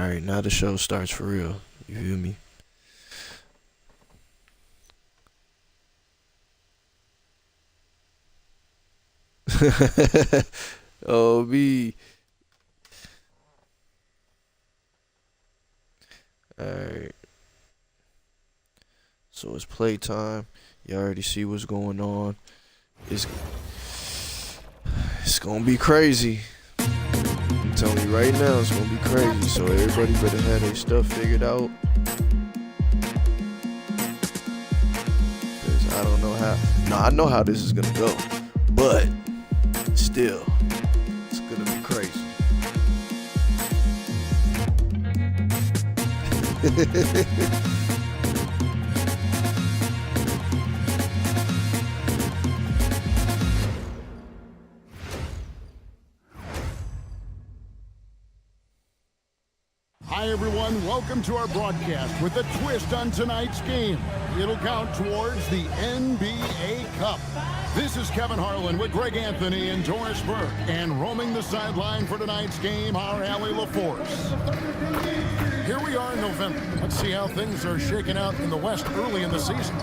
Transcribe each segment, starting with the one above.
Alright, now the show starts for real. You feel me? Oh, me. Alright. So it's playtime. You already see what's going on. It's gonna be crazy. I'm telling you right now, it's gonna be crazy. So everybody better have their stuff figured out. Cause I don't know how. No, I know how this is gonna go. But still, it's gonna be crazy. Hi everyone, welcome to our broadcast with a twist on tonight's game. It'll count towards the NBA Cup. This is Kevin Harlan with Greg Anthony and Doris Burke. And roaming the sideline for tonight's game, our Allie LaForce. Here we are in November. Let's see how things are shaking out in the West early in the season.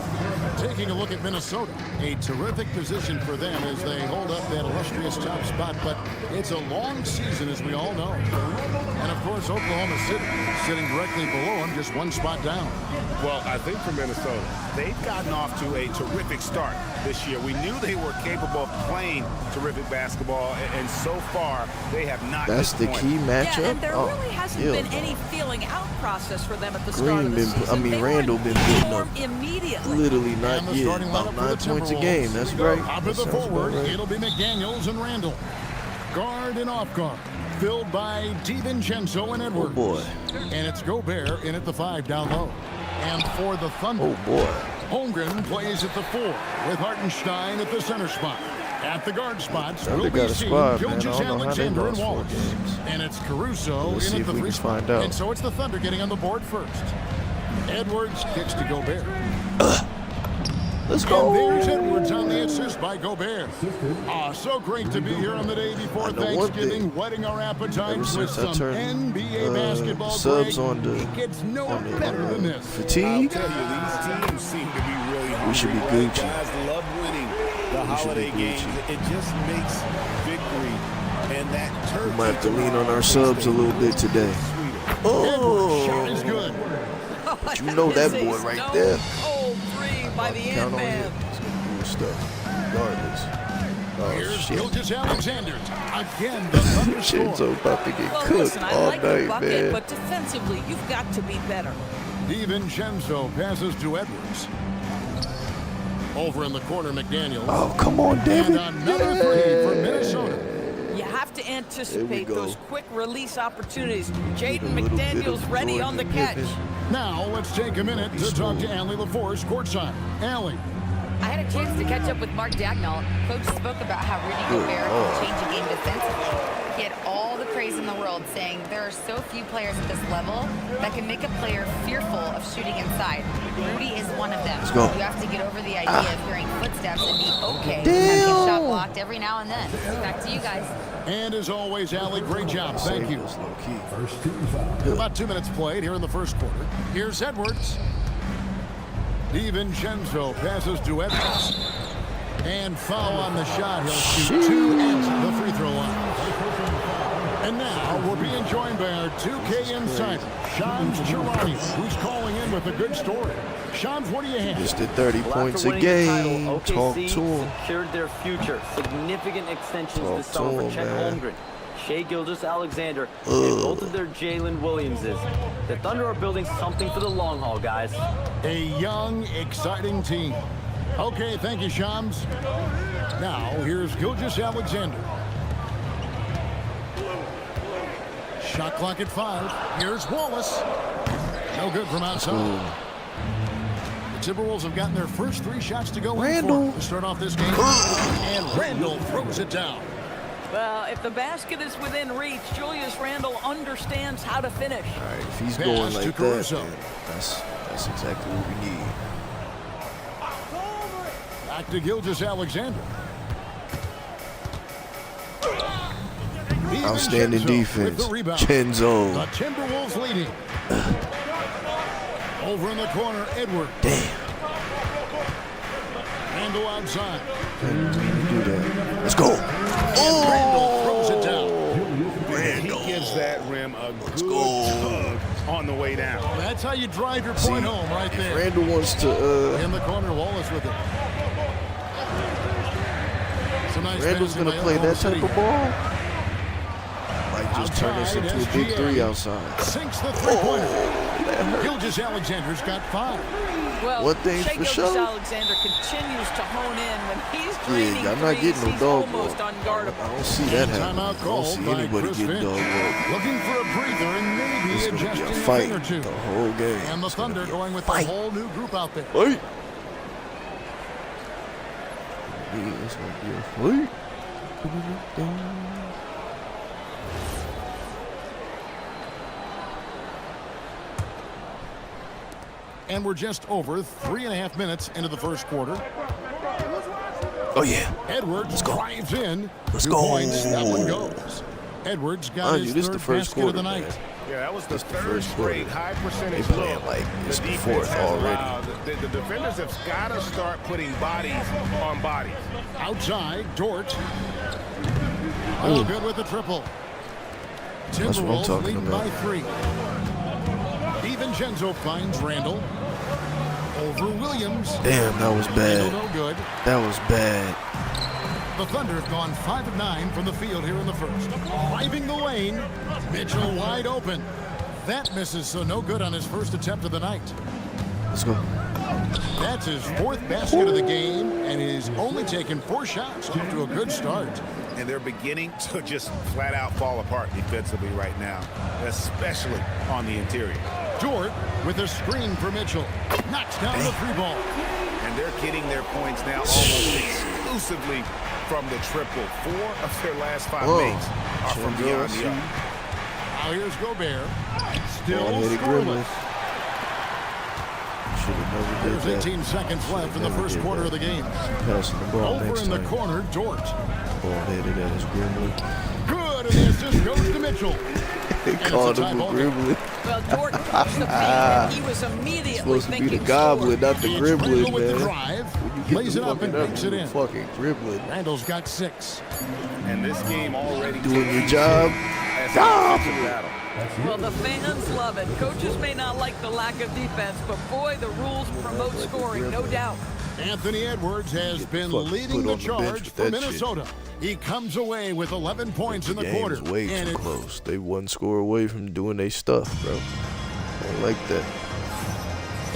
Taking a look at Minnesota, a terrific position for them as they hold up that illustrious top spot, but it's a long season, as we all know. And of course, Oklahoma City sitting directly below them, just one spot down. Well, I think for Minnesota, they've gotten off to a terrific start this year. We knew they were capable of playing terrific basketball, and so far, they have not. That's the key matchup. Yeah, and there really hasn't been any feeling out process for them at the start of the season. Randall been putting up immediately. literally not yet, about 9 points a game. That's right. Up at the forward, it'll be McDaniels and Randall. Guard and off guard, filled by DiVincenzo and Edwards. Oh boy. And it's Gobert in at the 5 down low. And for the Thunder, Oh boy. Holmgren plays at the 4 with Hartenstein at the center spot. At the guard spots, Thunder we'll got be a seeing squad, man. I Gilgeous don't know how they Alexander and lost 4 Wallace. games. And it's Caruso Let's see in if at the we 3 can spot. find out. And so it's the Thunder getting on the board first. Edwards kicks to Gobert. Let's go. And there's Edwards on the assist by Gobert. So great to be here on the day before Thanksgiving, whetting our appetites with some NBA basketball. Subs on the it gets no better than this. Fatigue. I'll tell you, these teams seem to be really hungry. We should be right? Gucci. Guys love winning the holiday games. It just makes victory and that turkey. We might have to lean on our subs a little bit today. Edwards' shot is good. But you know that boy right there. Cold 3 by the Count on Ant-Man. him. He's gonna do his stuff, regardless. Oh Here's shit. Gilgeous Alexander. Again, the Thunder Shit's score. about to get Well, cooked listen, I all like the night, bucket, man. but defensively, you've got to be better. DiVincenzo passes to Edwards. Over in the corner, McDaniels. Oh, come on, David. And another three for Minnesota. You have to anticipate go. those quick release opportunities. Jaden A little bit McDaniels of ready on the Jordan catch. Pippen. Now, let's take a minute to talk to Allie LaForce, courtside. Allie. I had a chance to catch up with Mark Dagnall. Coach spoke about how Rudy Gobert can change a game defensively. He had all the praise in the world, saying there are so few players at this level that can make a player fearful of shooting inside. Rudy is one of them. Let's go. You have to get over the idea of hearing footsteps and be okay with having a shot blocked every now and then. Back to you guys. And as always, Allie, great job. Thank you. That's low key. About 2 minutes played here in the first quarter. Here's Edwards. DiVincenzo passes to Edwards. And foul on the shot. He'll shoot 2 at the free throw line. And now we're being joined by our 2K insider, Shams Charania, who's calling in with a good story. Shams, what do you have? Just did 30 points a After winning the game. title, Talk OKC to him. secured their future. Significant extensions Talk this to summer him, for Chet man. Holmgren, Shai Gilgeous-Alexander, and both of their Jalen Williamses. The Thunder are building something for the long haul, guys. A young, exciting team. Okay, thank you, Shams. Now, here's Gilgeous-Alexander. Shot clock at 5. Here's Wallace. No good from outside. The Timberwolves have gotten their first 3 shots to go Randall. in for to start off this game. And Randall throws it down. Well, if the basket is within reach, Julius Randle understands how to finish. All right, if he's Pass going to like that, Caruso. then that's exactly what we need. Back to Gilgeous-Alexander. Outstanding Chenzo defense. with the rebound. Chenzo. The Timberwolves leading. Over in the corner, Edwards. Damn. Randall outside. Didn't mean to do that. Let's go. And Randall throws it down. He gives that rim a good tug on the way down. That's how you drive your point home right there. Randall wants to. In the corner, Wallace with it. Nice Randall's gonna play that type of ball. Might just turn this into a big three outside. Sinks the three-pointer. Gilgeous-Alexander's got 5. Well, One thing for sure. Alexander continues to hone in when he's draining I'm not getting no he's dog almost walk. unguardable. I don't see that happen. I Timeout don't called see by anybody Chris getting dog Finch. walk. Looking for a breather and maybe It's gonna be adjusting a a fight thing or two. the whole game. And the Thunder going with a whole new group out there. Fight. It's gonna be a fight. And we're just over 3.5 minutes into the first quarter. Oh yeah. Edwards drives in. Let's 2 go. points. That one goes. Edwards got Mind his you, this third the first basket of the quarter, night. man. Yeah, that was the third first quarter. straight high percentage They playing look. like it's the defense fourth has already. allowed. The defenders have got to start putting bodies on bodies. Outside, Dort. Oh, good with the triple. That's what I'm Timberwolves talking lead about. by 3. DiVincenzo finds Randall. Over Williams. Damn, that was Randall bad. no good. That was bad. The Thunder have gone 5 of 9 from the field here in the first. Driving the lane. Mitchell wide open. That misses, so no good on his first attempt of the night. Let's go. That's his 4th basket of the game, and he's only taken 4 shots. Off to a good start. And they're beginning to just flat out fall apart defensively right now, especially on the interior. Dort with a screen for Mitchell. Knocks down the 3 ball. And they're getting their points now almost exclusively from the triple. 4 of their last 5 makes are from beyond the arc. Now here's Gobert. Still Ball-headed scoreless. Grizzlies. Should have never did There's that. 18 seconds left in the first quarter of the game. Passing the ball Over next in the time. corner, Dort. Ball-headed at his Gremlin. Good, and the assist goes to Mitchell. They called him a Gremlin. Well, Dort touched the paint, and he was immediately Supposed to be thinking the Goblin, score. not the It's Gremlin, Randall with the man. drive. When you Plays get it the up and fucking banks it in. fucking Gremlin. Randall's got 6. And this game already Doing your job. as an offensive battle. Well, the fans love it. Coaches may not like the lack of defense, but boy, the rules promote scoring, no doubt. Anthony Edwards has been fucking leading put the on the bench charge with for that shit. Minnesota. He comes away with 11 points in the game quarter. is way And too close. They 1 score away from doing their stuff, bro. I don't like that.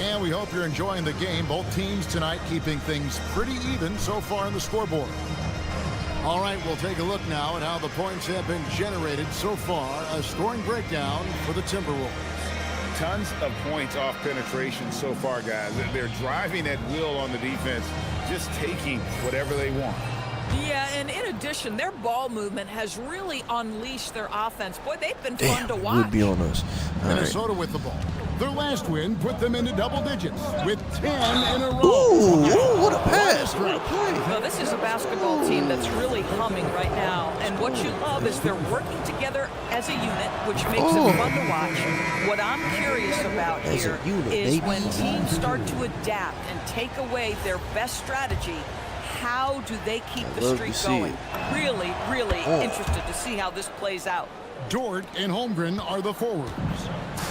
And we hope you're enjoying the game. Both teams tonight keeping things pretty even so far on the scoreboard. All right, we'll take a look now at how the points have been generated so far. A scoring breakdown for the Timberwolves. Tons of points off penetration so far, guys. They're driving at will on the defense, just taking whatever they want. Yeah, and in addition, their ball movement has really unleashed their offense. Boy, they've been fun to Damn, watch. would be on us. All right. Minnesota with the ball. Their last win put them into double digits with 10 in a row. Ooh, what a pass. What a play. Well, this is a basketball team that's really humming right now. And what you love is they're working together as a unit, which makes it fun to watch. What I'm curious about As a here unit, is baby. when teams start to adapt and take away their best strategy, how do they keep the love streak to see going? it. Really interested to see how this plays out. Dort and Holmgren are the forwards.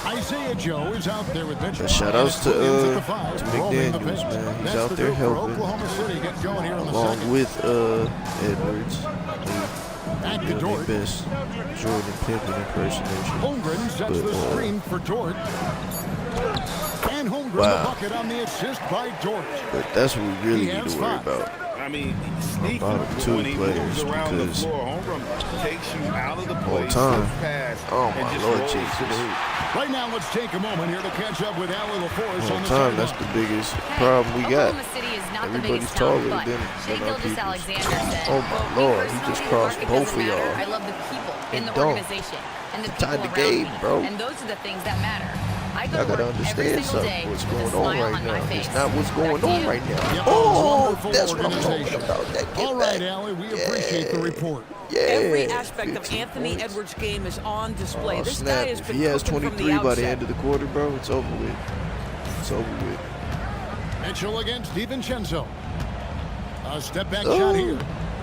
Isaiah Joe is out there with Mitchell. Shout outs to, Williams at the 5, roaming the McDaniels, paint. man. He's That's out the there group for helping. Oklahoma City getting going here in the Along second. with Edwards. Back to Doing Dort. their best Jordan Pippen impersonation. Holmgren sets But, the screen for Dort. And Holmgren the Wow. bucket on the assist by Dort. But that's what we really He need has to worry 5. about. I mean, sneaky bottom 2 when he players moves around the because floor. Holmgren takes you out of the all play, time. slips past, Oh, and my just Lord rolls to the Jesus. hoop. Right now, let's take a moment here to catch up with Allie LaForce on All the time, that's sideline. the biggest problem we got. Oklahoma City is not the Everybody's biggest taller town, but than Shea our peoples. Gilgeous-Alexander said, Oh, my Lord, he just "Personally, crossed the market both of doesn't matter. y'all. I love the people in the don't. organization and the Tied people the around game, me. bro. And those are the things that matter. I go Y'all to gotta work every understand single something. day What's with a going on smile right on my now? face. It's not what's going Back to on you. right now. Yep, Oh, wonderful that's what I'm talking organization. about. That, get All right, that. Allie, we appreciate the report. Yeah, Every aspect of 15 Anthony points. Edwards' game is on display. Oh, This snap. guy has If been he has cooking from 23 by the outset. end of the quarter, bro, it's over with. It's over with. Mitchell against DiVincenzo. A step back Oh. shot here.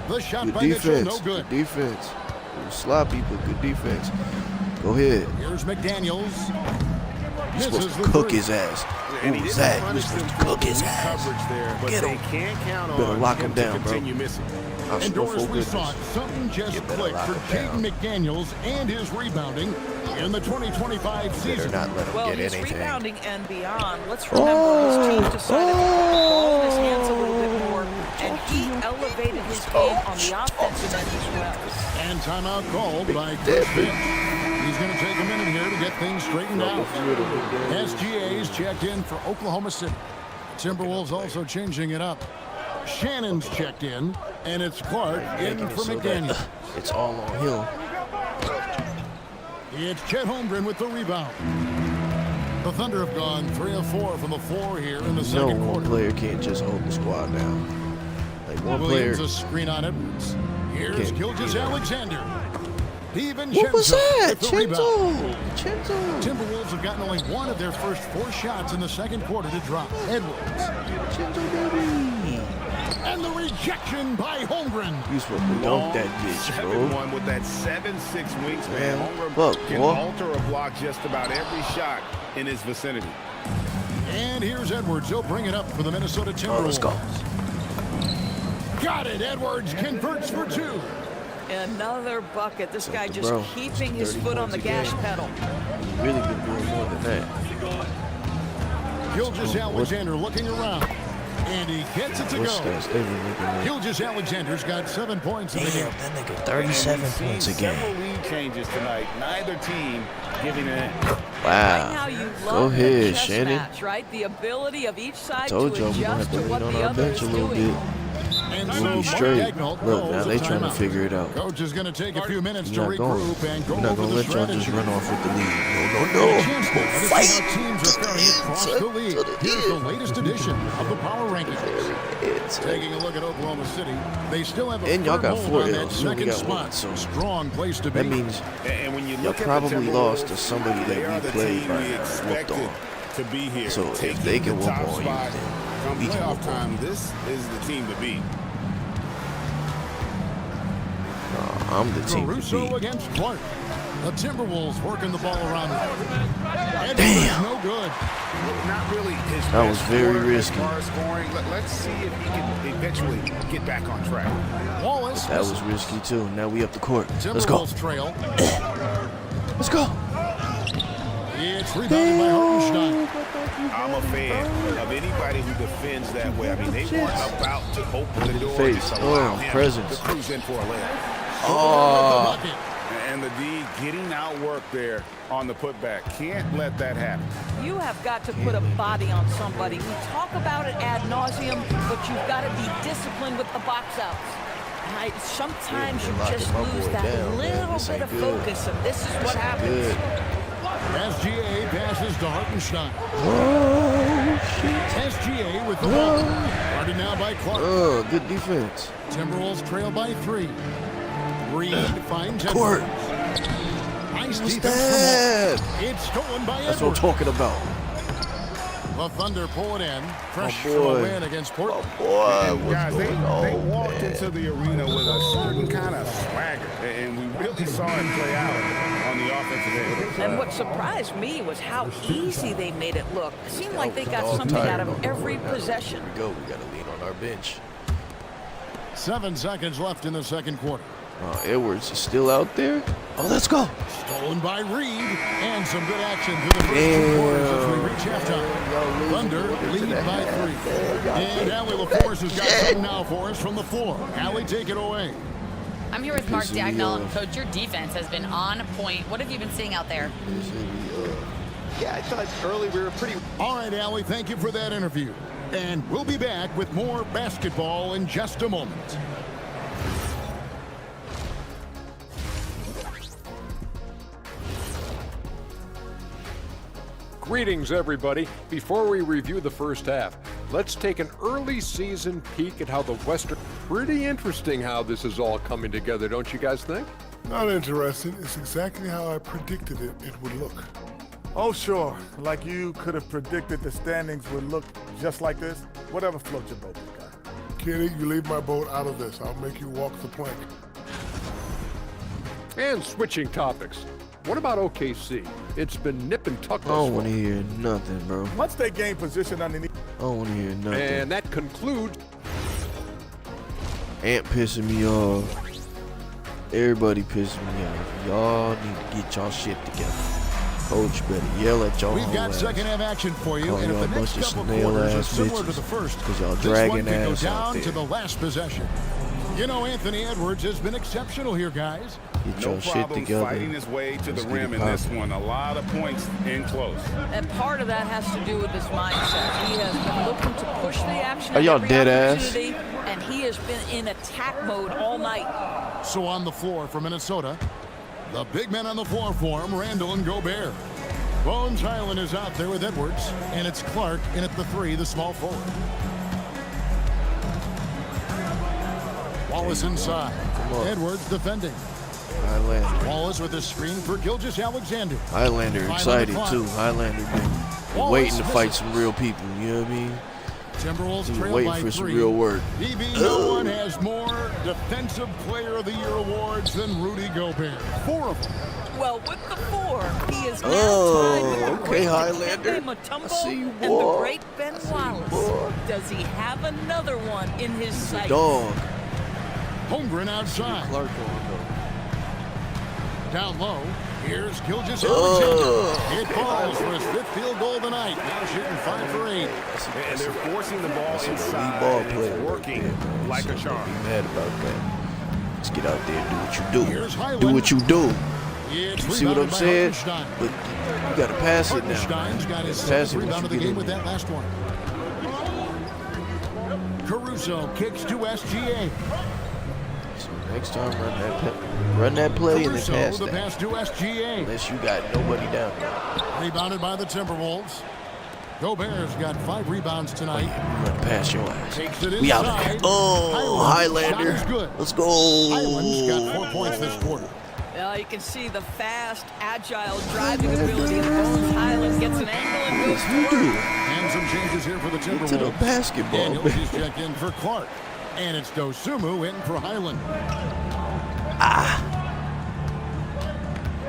The shot Good by Mitchell, defense. no good. Good defense. It was sloppy, but good defense. Go ahead. Here's McDaniels. You're Misses supposed to the cook three. his ass. And Who he was didn't that? You're punish supposed them to for cook his weak ass. coverage there, but Get they him. can't count Better on lock him him to down, bro. continue missing. I And swear Doris, for we goodness. saw it. Something just You better clicked lock for him Jaden down. McDaniels and his rebounding in the 2025 Better season. not let him Well, get his anything. rebounding and beyond. Let's remember his team decided to put the ball in his hands a little bit more, and he elevated his game on the offensive end as well. And timeout called by Chris Finch. He's going to take a minute here to get things straightened out. SGA's checked in for Oklahoma City. Timberwolves also changing it up. Shannon's checked in, and it's Clark in Making it for so McDaniel. that it's all on him. It's Chet Holmgren with the rebound. The Thunder have gone 3 of 4 from the floor here in the No second one quarter. player can't just hold the squad down. Like one Williams player. a screen on Edwards. Here's Can't Gilgeous do that. Alexander. What was DiVincenzo that? with the rebound. Chenzo. Timberwolves have gotten only one of their first 4 shots in the second quarter to drop. Edwards. Chenzo, baby. And the rejection by Holmgren. You supposed to dunk that bitch, bro. 7-1 with that 7'6" wingsman. Man, Holmgren look, can boy. alter a block just about every shot in his vicinity. And here's Edwards. He'll bring it up for the Minnesota Timberwolves. Oh, let's go. Got it. Edwards converts for 2. Another bucket. This guy just Bro, keeping his 30 foot on points the a gas game. pedal. Really been doing more than that. Gilgeous Oh, Alexander looking around. And he gets it to What's go. that? They been looking like, Gilgeous Alexander's got 7 points in the game. damn, that nigga And 37 we've seen points a several game. lead changes tonight. Neither team giving an inch. Right now, Wow. you Go love the ahead, chess Shannon. match, right? The ability of each side Told to y'all we gonna have adjust to to lean what on the our other bench is a little doing. bit. And We'll so be Mark straight. Dagnall Look, calls now a they trying to timeout. figure it out. Coach is going to take a few minutes to We're not going. regroup and go We're not over gonna the let y'all just strategy. run off with the lead. A No, no, chance no. now to see Fight. how teams are faring across the league. Here's the latest edition of the Power Rankings. Taking a look at Oklahoma City, they still have a And y'all firm got hold 4 on that L's. We only second got spot. 1, so Strong place to be. that means And when you y'all look at probably the lost to Timberwolves, somebody they are that the we played team by we and whooped expected on. to be here. So if Taking they can the whoop top on you, spot, then come we can playoff whoop on time, you. this is the team to beat. I'm the team to Caruso beat. against Clark. The Timberwolves working the ball around. Edwards Damn. no good. Not really his That was best very quarter risky. as far as scoring. Let's see if he can eventually get back on track. Wallace. That was risky too. Now we up the court. Let's go. Timberwolves trail. Let's go. It's rebounded by Hartenstein. I'm a fan of anybody who defends that way. I mean, they weren't about to open the door face. just allow Oh, him presence. to cruise in for a layup. Oh, And the D getting outworked there on the putback. Can't let that happen. You have got to put a body on somebody. We talk about it ad nauseum, but you've got to be disciplined with the box outs. Sometimes Yeah, you locking just my lose boy that down, man. little This bit ain't of good. focus, and this is what happens. good. SGA passes to Hartenstein. Oh, shit. SGA with the ball. Guarded now by Clark. Oh, good defense. Timberwolves trail by 3. Reed finds Court. Edwards. Nice What's defense that? from Wall. It's stolen by That's what I'm Edwards. talking about. The Thunder pull it in. Fresh Oh, from a boy. win against Portland. Boy, And what's guys, they going on, walked man? into the arena with a certain kind of swagger, and we really saw it play out on the offensive end. And what surprised me was how easy they made it look. It seemed like they got All something tired out on of the every road now. possession. Here we go. We got to lean on our bench. 7 seconds left in the second quarter. Edwards is still out there. Oh, let's go. Stolen by Reed. And some good action through the first 2 quarters as we reach halftime. Thunder lead by 3. And Allie LaForce has got something now for us from the floor. Allie, take it away. I'm here with Mark Pissing me Dagnall. off. Coach, your defense has been on point. What have you been seeing out there? Yeah, I thought early we were pretty. All right, Allie, thank you for that interview. And we'll be back with more basketball in just a moment. Greetings, everybody. Before we review the first half, let's take an early season peek at how the Western pretty interesting how this is all coming together, don't you guys think? Not interesting. It's exactly how I predicted it would look. Oh, sure. Like you could have predicted the standings would look just like this. Whatever floats your boat, big guy. Kenny, you leave my boat out of this. I'll make you walk the plank. And switching topics. What about OKC? It's been nip and tuck. I don't want to hear nothing, bro. Once they gain position underneath. I don't want to hear nothing. And that concludes. Ant pissing me off. Everybody pissing me off. Y'all need to get y'all shit together. Coach better yell at y'all. We've got second half action for you, Call and if y'all the next bunch of couple snail quarters are ass similar to bitches, the first, 'cause y'all this dragging one could go ass out down to there. the last possession. You know, Anthony Edwards has been exceptional here, guys. Get No your shit problem together. fighting his way to Let's the get rim it in this poppin'. one. A lot of points in close. And part of that has to do with his mindset. He has been looking to push the action. Are y'all every dead ass? opportunity, and he has been in attack mode all night. So on the floor for Minnesota, the big men on the floor for him, Randall and Gobert. Bones Highland is out there with Edwards, and it's Clark in at the 3, the small forward. Wallace inside. Edwards defending. Highlander. Wallace with a screen for Gilgeous-Alexander. Highlander 5 on the excited clock. too. Highlander been Wallace waiting to fight misses. some real people. You know what I mean? Timberwolves He was trail waiting by for some 3. real work. No one has more Defensive Player of the Year awards than Rudy Gobert. 4 of them. Well, with the 4, he is now Oh, tied with the okay, great Highlander. Dikembe I Mutombo see you, and the boy. great Ben Wallace. boy. Does he have another one in his sights? Dog. Holmgren outside. Clark on Down low. Here's Gilgeous-Alexander. Oh. It falls for his 5th field goal tonight. Now shooting 5 for 8. And they're forcing the ball That's a inside. ball and player it's right working there, man. like So a charm. don't be mad about that. Let's get out there and do what you Here's do. Highland. Do what you do. It's You see what I'm rebounded by saying? Hartenstein. But you gotta pass it now. Hartenstein's got his Pass 7th it once rebound you of the get game in with there. that last one. Caruso kicks to SGA. So next time, run that play and then Caruso, pass the that. pass to SGA. Unless you got nobody down there. Rebounded by the Timberwolves. Gobert's got 5 rebounds tonight. You run past your ass. Takes it We out of there. inside. Oh, Highland's Highlander. shot is good. Let's go. Highland's got 4 points this quarter. Well, you can see the fast, agile driving ability of Bones Highland. Gets an angle and goes to work. And some changes here for the Timberwolves. to the basketball, Daniels man. is checked in for Clark. And it's Dosumu in for Highland.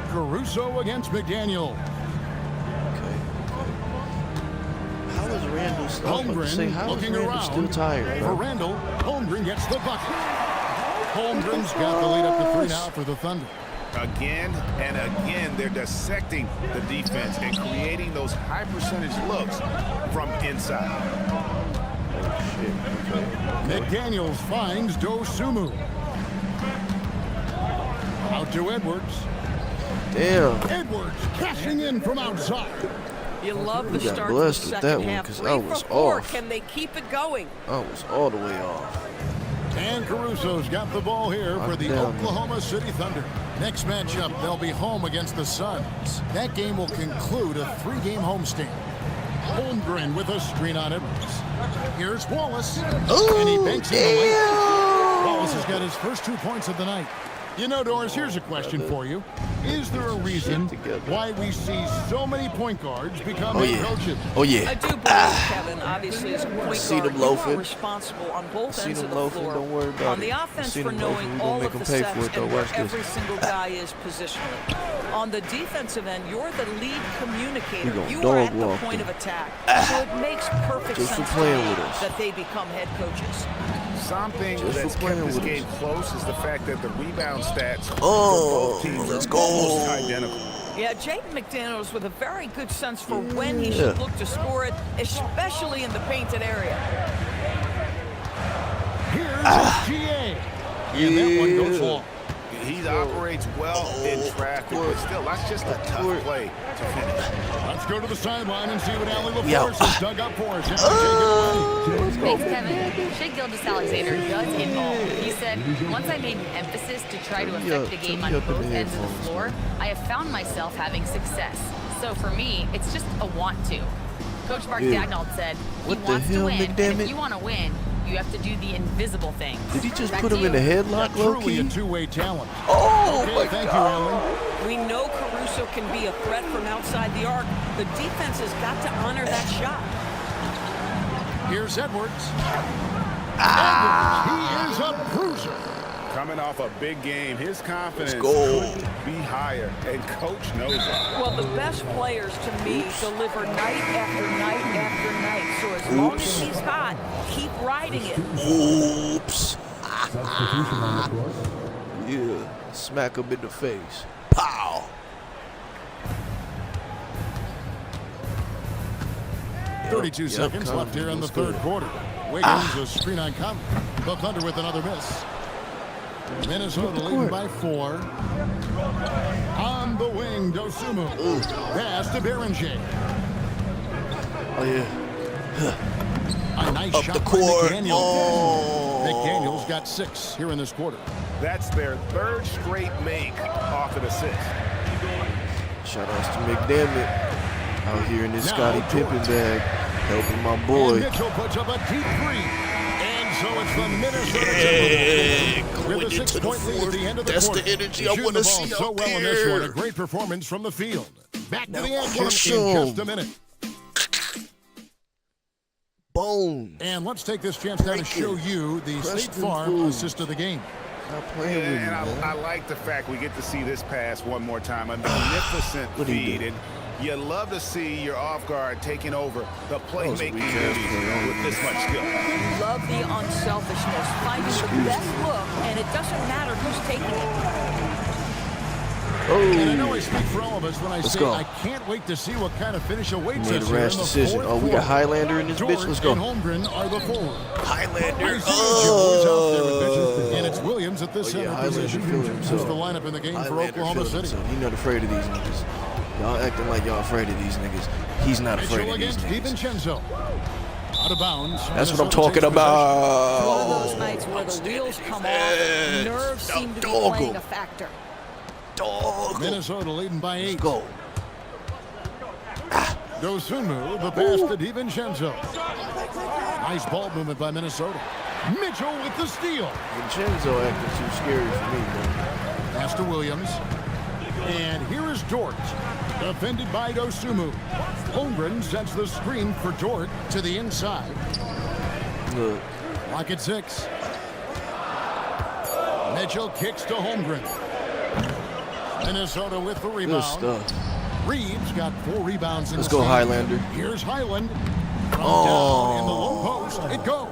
Caruso against McDaniel. How is Randall still? Holmgren How is looking Randall around. still tired, For bro? Randall, Holmgren gets the bucket. Holmgren's got the lead up to 3 now for the Thunder. Again and again, they're dissecting the defense and creating those high percentage looks from inside. McDaniels finds Dosumu. Out to Edwards. Damn. Edwards cashing in from outside. You love the We got start of the blessed with second that one, half. 'cause 3 I for was 4. off. Can they keep it going? I was all the way off. And Caruso's got the ball here for the down. Oklahoma City Thunder. Next matchup, they'll be home against the Suns. That game will conclude a 3-game homestand. Holmgren with a screen on Edwards. Here's Wallace. And he banks in the lane. Wallace has got his first 2 points of the night. You know, Doris, here's a question for you. Is there a reason why we see so many point guards become head coaches? Oh, yeah. I do believe, Kevin, obviously, as a point See guard, them you are loafing. responsible on both See ends them of the loafing, floor. don't worry about on the it. offense See for them loafing, knowing we gonna all make of them the pay sets for it, though. and where Watch this. every single guy is positionally. On the defensive end, you're the lead communicator. gonna You are dog at the walk point them. of attack. So it makes perfect Just for sense to playing me with us. that they become head coaches. Something Just for that's playing kept this with us. game close is the fact that the rebound stats for Oh, both teams let's are go. almost identical. Yeah, Jaden McDaniels with a very good sense for when he should look to score it, especially in the painted area. Here's SGA. And that one goes long. He operates well in traffic, but still, that's just a tough play to finish. Let's go to the sideline and see what Allie Yeah. LaForce has dug up for us. Allie, take it away. Thanks, Kevin. Shea Gilgeous-Alexander does it all. He said, once I made an emphasis to try to affect the game on both ends of the floor, I have found myself having success. So for me, it's just a want to. Coach Mark Dagnall said, he What the wants to hell, win, and McDammit? if you want to win, You have to do the invisible thing. Did he just Back put to him in the you. headlock, low Truly a key? two-way challenge. Oh, Okay, my thank God. you, Ellen. We know Caruso can be a threat from outside the arc. The defense has got to honor that shot. Here's Edwards. Edwards, he is a bruiser. Coming off a big game, his confidence Let's go. couldn't be higher, and Coach knows it. Well, the best players to me deliver night after night after night. So as long as he's hot, keep riding it. Oops. Yeah. Smack him in the face. Pow. Yep, 32 seconds Conley left here in the looks third good. quarter. Wiggins, a screen on Conley. The Thunder with another miss. Minnesota leading by 4. On the wing, Dosumu. Pass to Berenger. Oh, yeah. A nice Up shot the by court. McDaniel. Oh. McDaniel's got 6 here in this quarter. That's their third straight make off an assist. Shout outs to McDermott out here in this Now, Scottie Pippen George. bag, helping my And boy. Mitchell puts up a deep 3. And so it's the Minnesota Yeah, Timberwolves going with a into the 6-point lead at the end of the That's quarter. the energy I Shooting want the to ball see so out well in this one. A there. great performance from the field. Back to Now the action crush in just a 'em. minute. Boom. And let's take this chance now to Break show it. you the Crush State them Farm fools. assist of the game. Stop playing with me, And man. I like the fact we get to see this pass one more time. A magnificent What did he feed. do? And you love to see your off guard taking over the playmaking weak ass duties play. with this much skill. Love the unselfishness, finding the best look, and it doesn't matter who's taking it. And I know I Oh, speak for all of us when I say go. I can't wait to see what kind of finish awaits made us a here rash in the decision. fourth Oh, we got quarter. Highlander in this bitch. George Let's go. and Holmgren are the forward. Highlander. Isaiah Jones out there with pitches, and it's Williams at this Oh, yeah, center Highlander position. feeling Who's himself. the lineup in the game for Highlander Oklahoma feeling City? himself. He not afraid of these niggas. Y'all acting like y'all afraid of these niggas. He's not afraid Mitchell of these against niggas. DiVincenzo. Out of bounds. That's what I'm Minnesota talking takes One of about. those nights where the wheels come off, defense. nerves seem to be Dog 'em. playing a factor. Dog. possession. Minnesota leading by 8. Let's go. Dosunmu, the pass to DiVincenzo. Nice ball movement by Minnesota. Mitchell with the steal. Vincenzo acting too scary for me, man. Pass to Williams. And here is Dort. Defended by Dosunmu. Holmgren sends the screen for Dort to the inside. Look. Lock at 6. Mitchell kicks to Holmgren. Minnesota with the Good rebound. stuff. Reeves got 4 rebounds in Let's the go, game. Highlander. Here's Highland. From Oh. down in the low post. It goes.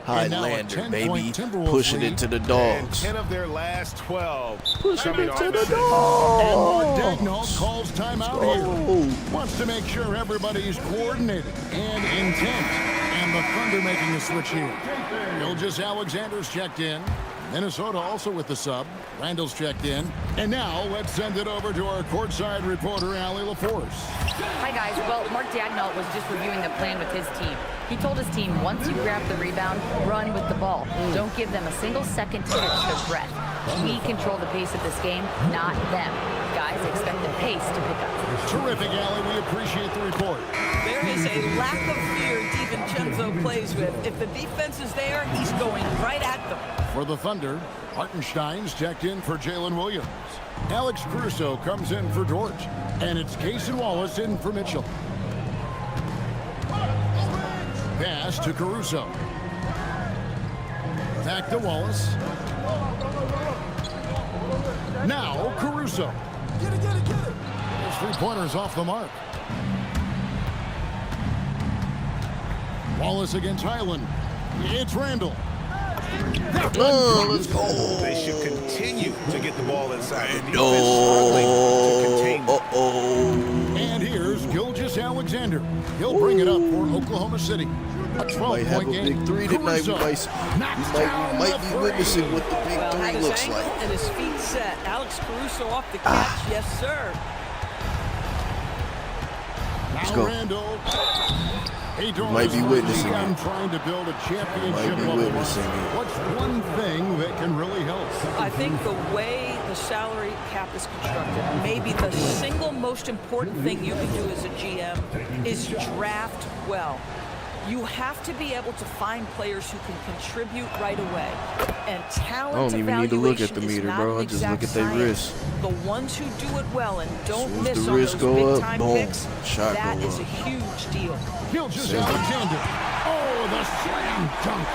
And now a Highlander, 10-point baby. Timberwolves Pushing lead. it to the And dogs. 10 of their last 12 Pushing coming it off to the assists. And dogs. Dagnall calls timeout Let's here. go. Wants to make sure everybody's coordinated and intent. And the Thunder making the switch here. Gilgeous Alexander's checked in. Minnesota also with the sub. Randall's checked in. And now let's send it over to our courtside reporter, Allie LaForce. Hi, guys. Well, Mark Dagnall was just reviewing the plan with his team. He told his team, once you grab the rebound, run with the ball. Don't give them a single second to catch their breath. We control the pace of this game, not them. Guys, expect the pace to pick up. Terrific, Allie. We appreciate the report. There is a lack of fear DiVincenzo plays with. If the defense is there, he's going right at them. For the Thunder, Hartenstein's checked in for Jalen Williams. Alex Caruso comes in for George. And it's Cason Wallace in for Mitchell. Pass to Caruso. Back to Wallace. Now Caruso. His 3-pointers off the mark. Wallace against Highland. It's Randall. Oh, let's go. They should continue to get the ball inside. The defense No. struggling to contain them. Uh-oh. And here's Gilgeous Alexander. He'll bring it up for Oklahoma City. A Might have 12-point a game. big 3 tonight. We Caruso knocks down might the be witnessing what the big Well, 3 had his looks ankle like. and his feet set. Alex Caruso off the catch. Yes, sir. Now go. Randall. He Might be witnessing I'm it. trying to build a championship Might be level witnessing roster. it. What's one thing that can really help? I think the way the salary cap is constructed, maybe the single most important thing you can do as a GM is draft well. You have to be able to find players who can contribute right away. And I talent don't even need to look at the evaluation is meter, not bro. an I just look exact at their science. wrists. The ones who do it well and don't As miss the on wrists those go up, big-time boom, picks, shot that go is a up. huge deal. Gilgis Alexander. Oh, the slam dunk.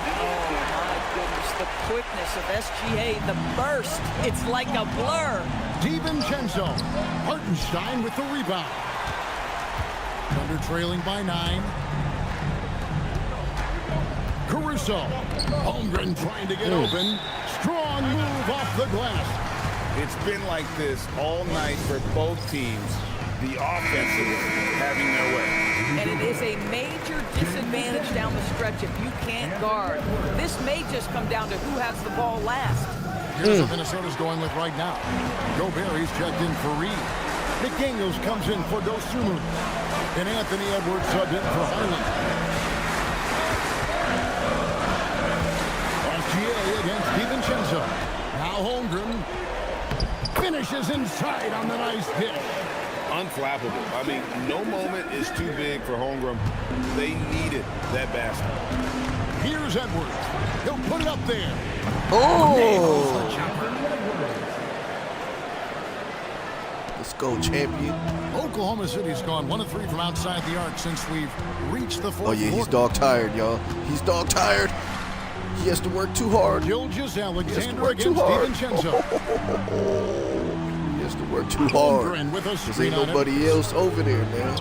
Oh, my goodness, the quickness of SGA, the burst, it's like a blur. DiVincenzo. Hartenstein with the rebound. Thunder trailing by 9. Caruso. Holmgren trying to get open. Strong move off the glass. It's been like this all night for both teams. The offensive having their way. And it is a major disadvantage down the stretch if you can't guard. This may just come down to who has the ball last. Here's what Minnesota's going with right now. Gobert, he's checked in for Reed. McDaniels comes in for Dosunmu. And Anthony Edwards subbed in for Harlan. SGA against DiVincenzo. Now Holmgren finishes inside on the nice dish. Unflappable. I mean, no moment is too big for Holmgren. They needed that basket. Here's Edwards. He'll put it up there. Oh! Let's go, champion. Oklahoma City's gone 1 of 3 from outside the arc since we've reached the fourth Oh, yeah, he's quarter. dog tired, y'all. He's dog tired. He has to work too hard. Gilgis Alexander work too against hard. DiVincenzo. He has to work too hard. Holmgren with a Because screen ain't on him. nobody else over there, man.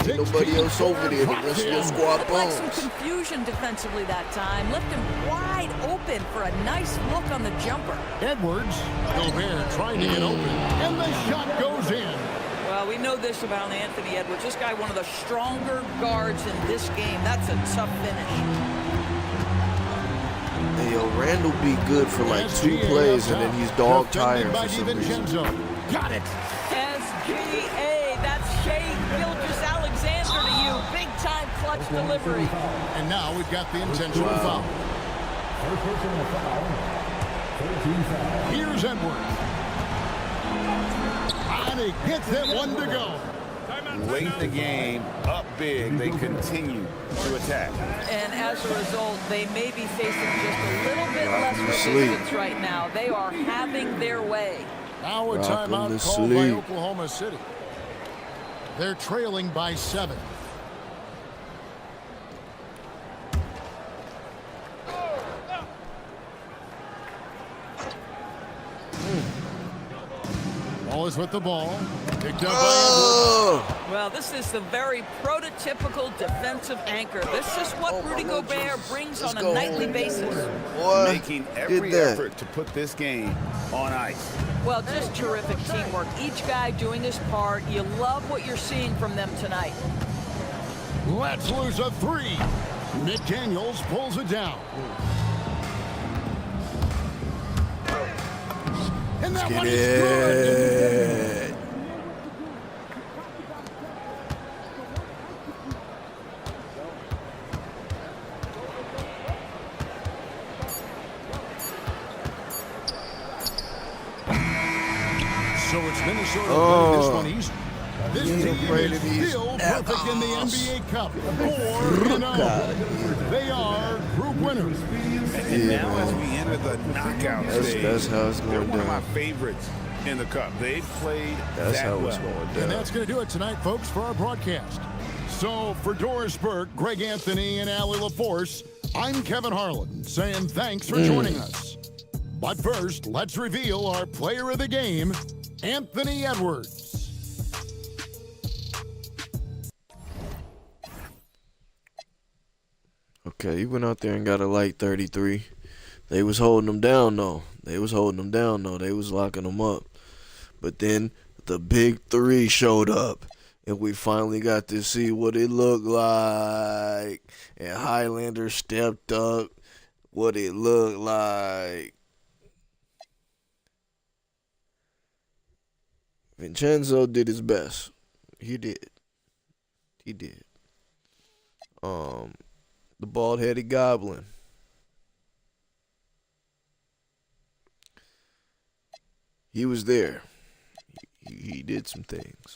Ain't nobody else over there. The rest of your squad Like some bones. confusion defensively that time. Left him wide open for a nice look on the jumper. Edwards. Gobert trying to get open. And the shot goes in. Well, we know this about Anthony Edwards. This guy, one of the stronger guards in this game. That's a tough finish. Hey, yo, Randall be good for like 2 SGA plays, up and then top. he's dog Defended tired by for some reason. DiVincenzo. Got it. SGA, that's Shea Gilgeous-Alexander to you. Big-time clutch delivery. And now we've got the intentional foul. Here's Edwards. And he gets it, 1 to go. Late in the game, up big, they continue to attack. And as a result, they may be facing just a little bit less Sleep. resistance right now. They are having their way. Now a Rock 'em timeout to called by sleep. Oklahoma City. They're trailing by 7. Wallace with the ball. Picked up by Oh! Well, this is the very prototypical defensive anchor. This is what Oh, my Rudy Lord Gobert Jesus. brings Let's on a go. nightly basis. Boy, Making every did that. effort to put this game on ice. Well, just terrific teamwork. Each guy doing his part. You love what you're seeing from them tonight. Edwards. Let's lose a 3. McDaniels pulls it down. And that one Get is good. it. So it's Minnesota Oh. winning this one easy. This Ain't team afraid is of these still perfect in the apples. NBA Cup. 4-0. They are group winners. And Yeah, now man. as we enter the knockout stage, That's how it's they're going one of my down. favorites in the Cup. They've played That's that how well. it's going And down. that's going to do it tonight, folks, for our broadcast. So for Doris Burke, Greg Anthony, and Allie LaForce, I'm Kevin Harlan saying thanks for joining us. But first, let's reveal our player of the game, Anthony Edwards. Okay, he went out there and got a light 33. They was holding him down, though. They was locking him up. But then the big 3 showed up. And we finally got to see what it looked like. And Highlander stepped up. What it looked like. Vincenzo did his best. He did. The bald-headed goblin. He was there. He did some things.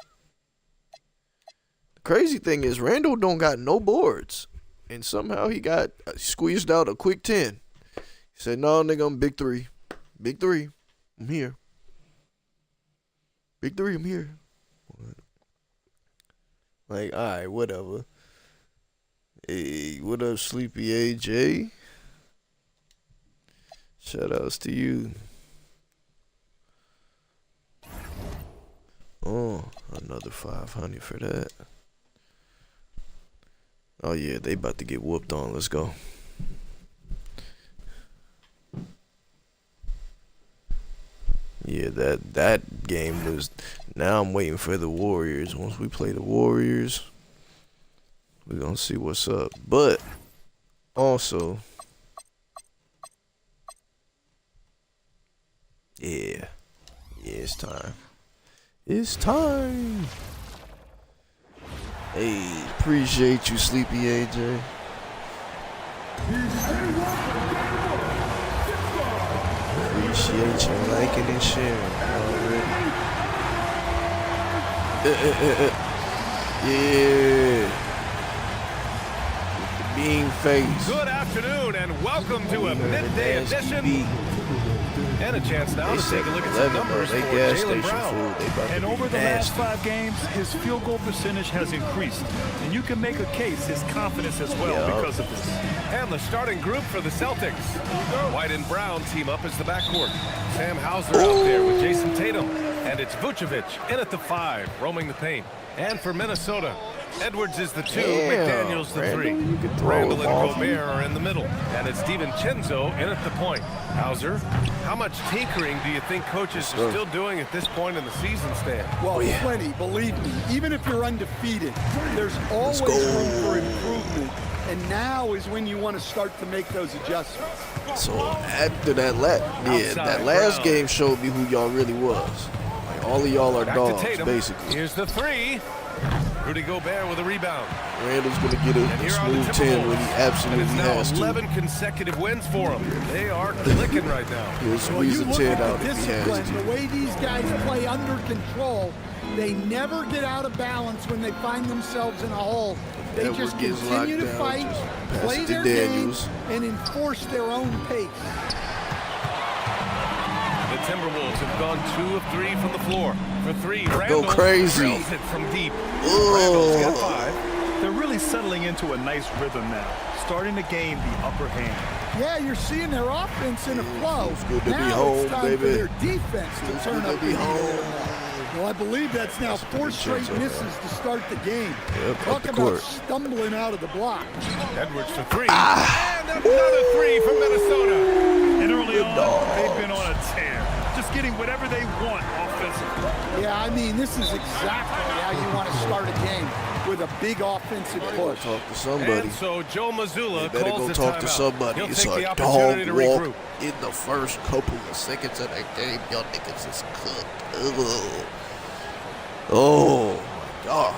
The crazy thing is Randall don't got no boards. And somehow he got squeezed out a quick 10. He said, no, nigga, I'm big three. Big three. I'm here. Big three, I'm here. Like, all right, whatever. Hey, what up, Sleepy AJ? Shout outs to you. Oh, another 500 for that. Oh, yeah, they about to get whooped on. Let's go. Yeah, that game was... Now I'm waiting for the Warriors. Once we play the Warriors, we're going to see what's up. But, also... Yeah, it's time. It's time. Hey, appreciate you, Sleepy AJ. Appreciate you liking and sharing already. Yeah. With the bean face. Good afternoon and welcome to a midday edition. And a chance now to take a look at some numbers for Jaylen Brown. And over the last 5 games, his field goal percentage has increased. And you can make a case his confidence as well because of this. And the starting group for the Celtics. White and Brown team up as the backcourt. Sam Hauser out there with Jason Tatum. And it's Vucevic in at the 5, roaming the paint. And for Minnesota, Edwards is the 2, McDaniels the 3. Randall and Gobert are in the middle. And it's DiVincenzo in at the point. Hauser, how much tinkering do you think coaches are still doing at this point in the season, Stan? Well, plenty, believe me. Even if you're undefeated, there's always room for improvement. And now is when you want to start to make those adjustments. So after that last game showed me who y'all really was. Like all of y'all are dogs, basically. Here's the 3. Rudy Gobert with a rebound. Randall's going to get a smooth 10 when he absolutely has to. 11 consecutive wins for him. They are clicking right now. He'll squeeze a 10 out if he has to. The way these guys play under control, they never get out of balance when they find themselves in a hole. They just continue to fight, play their game, and enforce their own pace. The Timberwolves have gone 2 of 3 from the floor. For 3, Randall go crazy. Drills it from deep. Randall's got 5. They're really settling into a nice rhythm now, starting to gain the upper hand. Yeah, you're seeing their offense in a flow. It's good to now be home, it's time baby. for their defense to turn up the heat. Well, I believe that's now 4 straight misses to start the game. Talk about stumbling out of the block. Edwards for 3. And another 3 from Minnesota. And early on, they've been on a tear. Just getting whatever they want offensively. Yeah, I mean, this is exactly how you want to start a game, with a big offensive push. Talk to somebody. And so Joe Mazzulla better calls go the talk to timeout. somebody. He'll It's take the a opportunity dog to walk regroup. in the first couple of seconds of that game. Y'all niggas is cooked. Ugh. Oh, my God.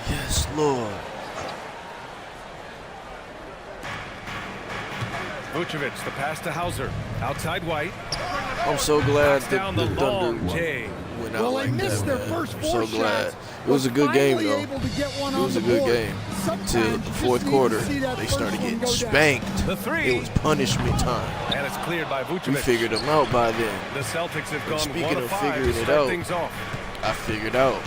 Yes, Lord. Vucevic, the pass to Hauser. Outside White. I'm so glad that Down the Thunder J. went out like they missed that, their man. first I'm 4 so glad. shots. It was a good game, though. Able to get one It was a on the good board. game. Sometimes Until the fourth quarter, they started getting spanked. The 3. It was punishment time. And it's cleared by Vucevic. We figured them out by then. The Celtics have gone Speaking 1 of of 5 figuring to it start out, things off. I figured out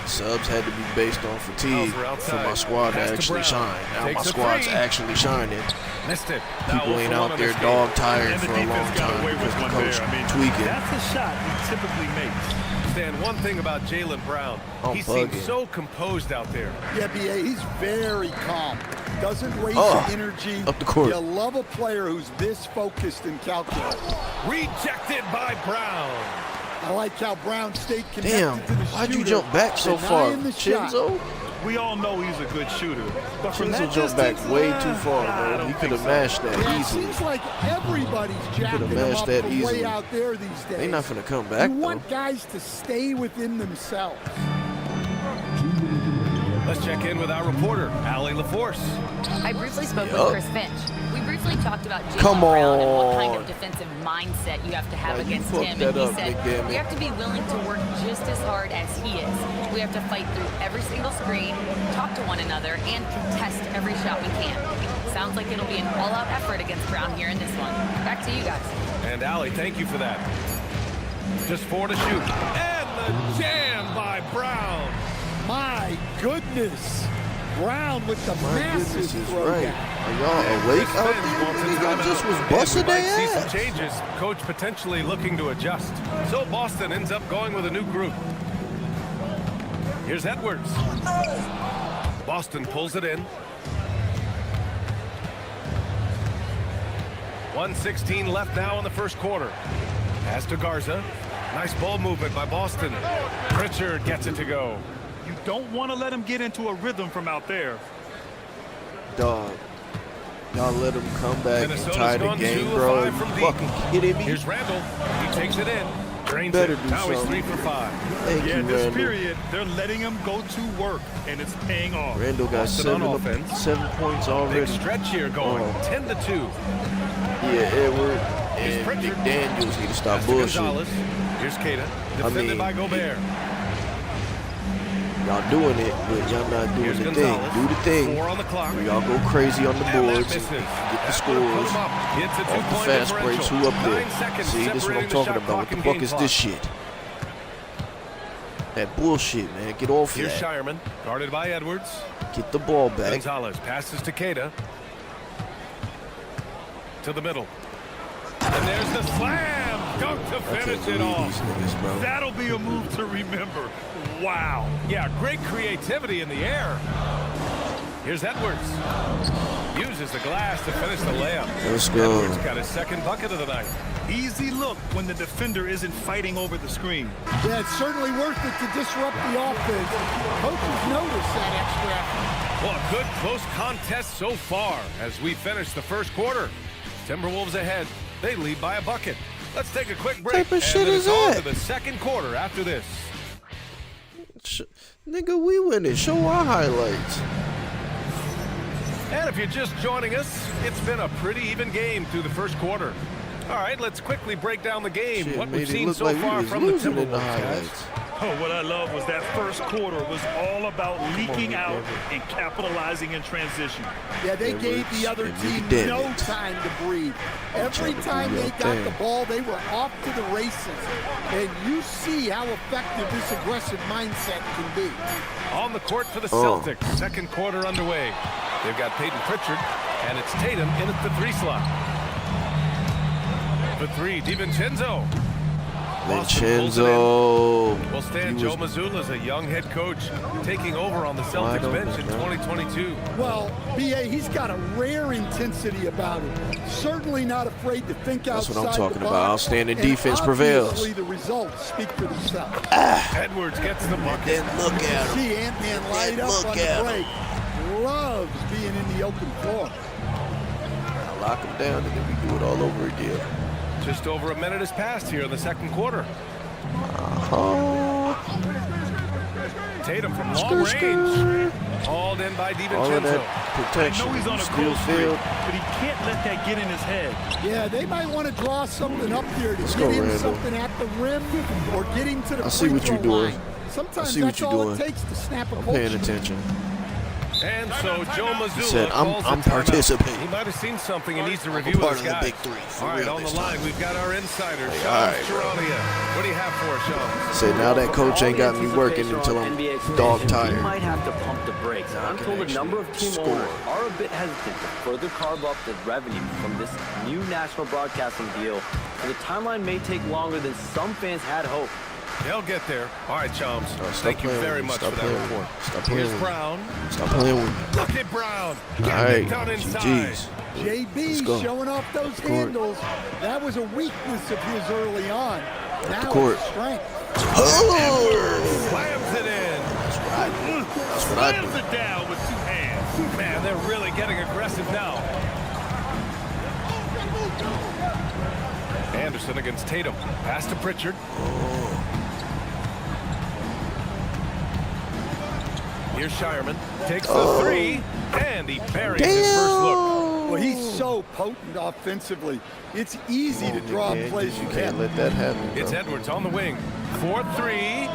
subs had to be based on fatigue for my squad to actually shine. Now my squad's actually shining. Missed it. People ain't out there dog tired for a long time because the coach tweaking. That's a shot he typically makes. Stan, one thing about Jaylen Brown, he seems so composed out there. Yeah, B.A., he's very calm. Doesn't waste energy. Up the court. You love a player who's this focused and calculated. Rejected by Brown. I like how Brown stayed connected Damn, to the why'd shooter, you jump back so far, denying the shot. Chinzo? We all know he's a good shooter. But from that jumped distance, back way too far, bro. He could have mashed that Yeah, it easily. seems like everybody's jacking them mashed up that from easily. way out there these days. They not finna come back, You though. want guys to stay within themselves. Let's check in with our reporter, Allie LaForce. I briefly spoke with Chris Finch. We briefly talked about Come Jaylen Brown and what kind on. of defensive mindset you have to have Now, you against fucked him. that And he up, said, McDermott. we have to be willing to work just as hard as he is. We have to fight through every single screen, talk to one another, and contest every shot we can. Sounds like it'll be an all-out effort against Brown here in this one. Back to you guys. And Allie, thank you for that. Just 4 to shoot. And the jam by Brown. My goodness. Brown with the massive throwdown. Are y'all awake out there? Y'all just was busting We might see their some ass. changes. Coach potentially looking to adjust. So Boston ends up going with a new group. Here's Edwards. Boston pulls it in. 1:16 left now in the first quarter. Pass to Garza. Nice ball movement by Boston. Pritchard gets it to go. You don't want to let him get into a rhythm from out there. Dog. Y'all let him come back and Minnesota's tie the gone game, 2 of bro. 5 from You deep. fucking kidding me? Here's Randall. He takes it in. Drains Better it. do Now he's something. 3 for 5. Thank Yeah, you, this Randall. period, they're letting him go to work, and it's paying off. Randall got Boston on 7 points already. Big stretch here going. 10-2. Yeah, Edward Here's and Pritchard. McDaniels need to stop Pass to bullshit. Gonzalez. Here's Cada. Defended by Gobert. Y'all doing it, but y'all not doing Here's the Gonzalez. thing. Do the thing. 4 on the clock. Y'all go crazy on the And that boards. misses. Get the That's scores. gonna put 'em up. Hits a Off the 2-point fast breaks. differential. Who up there? 9 seconds See, this is what I'm separating the talking shot about. clock What the and fuck game is clock. this shit? That bullshit, man. Get off Here's that. Shireman. Guarded by Edwards. Get the ball back. Gonzalez passes to Cada. To the middle. And there's the slam. Dunk to I can't finish it believe off. these niggas, bro. That'll be a move to remember. Wow. Yeah, great creativity in the air. Here's Edwards. Uses the glass to finish the layup. Let's go. Edwards got his second bucket of the night. Easy look when the defender isn't fighting over the screen. Yeah, it's certainly worth it to disrupt the offense. Coaches notice that extra effort. Well, a good close contest so far as we finish the first quarter. Timberwolves ahead. They lead by a bucket. Let's take a quick break. What type of shit and then is it's on that? to the second quarter after this. Nigga, we winning. Show our highlights. And if you're just joining us, it's been a pretty even game through the first quarter. All right, let's quickly break down the game. Shit What made we've it seen look so like we far was from the losing in the Timberwolves, guys. highlights. Oh, what I love was that first quarter was all about leaking out McDermott. and capitalizing in transition. Yeah, they gave the other and team McDermott. no time to breathe. Every trying to time do they your got thing. the ball, they were off to the races. And you see how effective this aggressive mindset can be. On the court for the Oh. Celtics. Second quarter underway. They've got Peyton Pritchard, and it's Tatum in at the 3 slot. For 3, DiVincenzo. Vincenzo. Will stand He Joe was- Mazzulla as a young head coach taking over on the Celtics open, bench in bro. 2022. Well, B.A., he's got a rare intensity about him. Certainly not afraid to think That's outside what I'm talking the about. box. Outstanding And defense prevails. obviously the results speak for themselves. Edwards gets the bucket. Then look at him. See Ant-Man light up Look on at the him. break. Loves being in the open floor. Lock him down, and then we do it all over again. Just over a minute has passed here in the second quarter. Oh, Tatum from long range. Hauled in by all of that DiVincenzo. I protection. know he's on a Still cold streak, field. but he can't let that get in his head. Yeah, they might want to draw something up here to Let's get go, him Randall. something at the rim or get him to the I see free what you're throw doing. line. Sometimes I see what that's you're all doing. it takes to snap a I'm coach. paying attention. And so Joe Mazzulla said, I'm calls a I'm timeout. participating. He might have seen something and needs to I'm review part with his of the guys. big three, for All right, real on the this line, time. we've got our insider, Hey, Sean all right, Charania. What do you have for us, Sean? Said now that coach ain't got me working until I'm dog We tired. might have to pump the brakes. And I'm can told a actually number of team score. owners are a bit hesitant to further carve up the revenue from this new national broadcasting deal. So the timeline may take longer than some fans had hoped. They'll get there. All right, Chums. Stop Thank you playing very with me. much Stop for that playing with me. report. Stop playing Here's with me. Brown. Stop playing with me. Look at Brown. All Getting right, it done inside. GG's. JB go. showing off those handles. That was a weakness of his early on. Now court. it's strength. Oh! Slams it in. I do. That's what I do. Slams it down with 2 hands. Man, they're really getting aggressive now. Anderson against Tatum. Pass to Pritchard. Here's Shireman. Takes the 3, and he buries his first look. Well, he's so potent offensively. It's easy to draw plays. You can't let that happen. It's bro. Edwards on the wing. 4-3.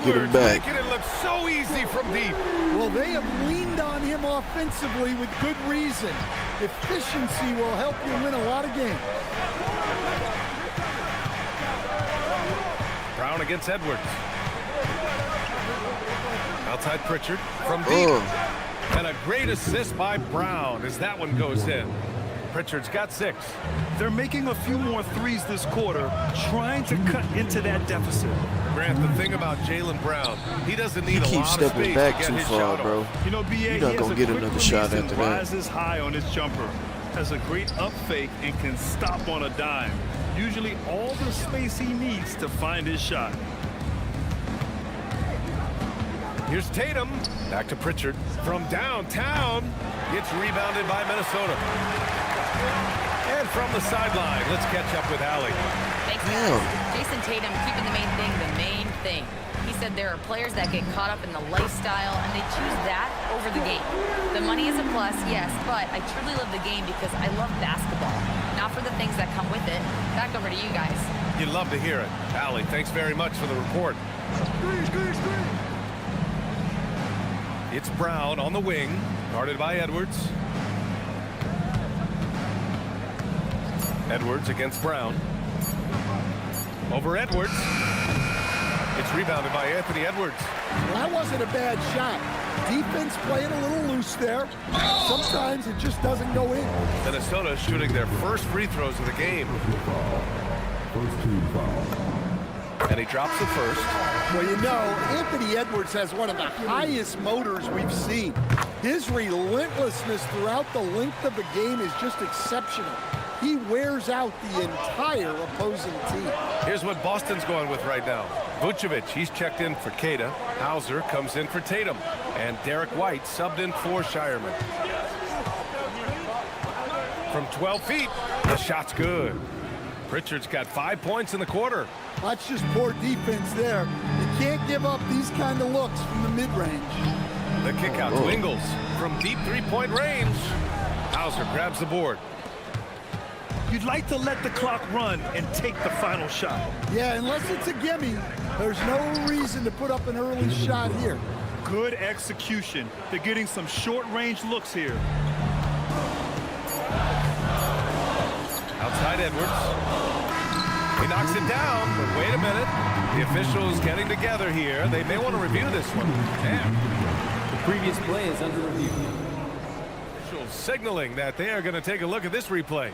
Get him Edwards back. making it look so easy from deep. Well, they have leaned on him offensively with good reason. Efficiency will help you win a lot of games. Brown against Edwards. Outside Pritchard from deep. And a great assist by Brown as that one goes in. Pritchard's got 6. They're making a few more threes this quarter, trying to cut into that deficit. Grant, the thing about Jaylen Brown, he doesn't need a Keep lot of stepping space back to get too his far, shot bro. off. You know, BA, You're he not has gonna a get quick another release shot and after that. rises high on his jumper. Has a great up fake and can stop on a dime. Usually all the space he needs to find his shot. Here's Tatum. Back to Pritchard. From downtown, it's rebounded by Minnesota. And from the sideline, let's catch up with Allie. Thanks, guys. Jason Tatum keeping the main thing. He said there are players that get caught up in the lifestyle, and they choose that over the game. The money is a plus, yes, but I truly love the game because I love basketball, not for the things that come with it. Back over to you guys. You'd love to hear it. Allie, thanks very much for the report. It's Brown on the wing, guarded by Edwards. Edwards against Brown. Over Edwards. It's rebounded by Anthony Edwards. Well, that wasn't a bad shot. Defense playing a little loose there. Sometimes it just doesn't go in. Minnesota shooting their first free throws of the game. And he drops the first. Well, you know, Anthony Edwards has one of the highest motors we've seen. His relentlessness throughout the length of the game is just exceptional. He wears out the entire opposing team. Here's what Boston's going with right now. Vucevic, he's checked in for Queta. Hauser comes in for Tatum. And Derek White subbed in for Shireman. From 12 feet, the shot's good. Pritchard's got 5 points in the quarter. That's just poor defense there. You can't give up these kind of looks from the mid-range. The kick out to Ingles from deep three-point range. Hauser grabs the board. You'd like to let the clock run and take the final shot. Yeah, unless it's a gimme, there's no reason to put up an early shot here. Good execution. They're getting some short-range looks here. Outside Edwards. He knocks it down, but wait a minute. The officials getting together here. They may want to review this one. Damn. The previous play is under review. Officials signaling that they are going to take a look at this replay.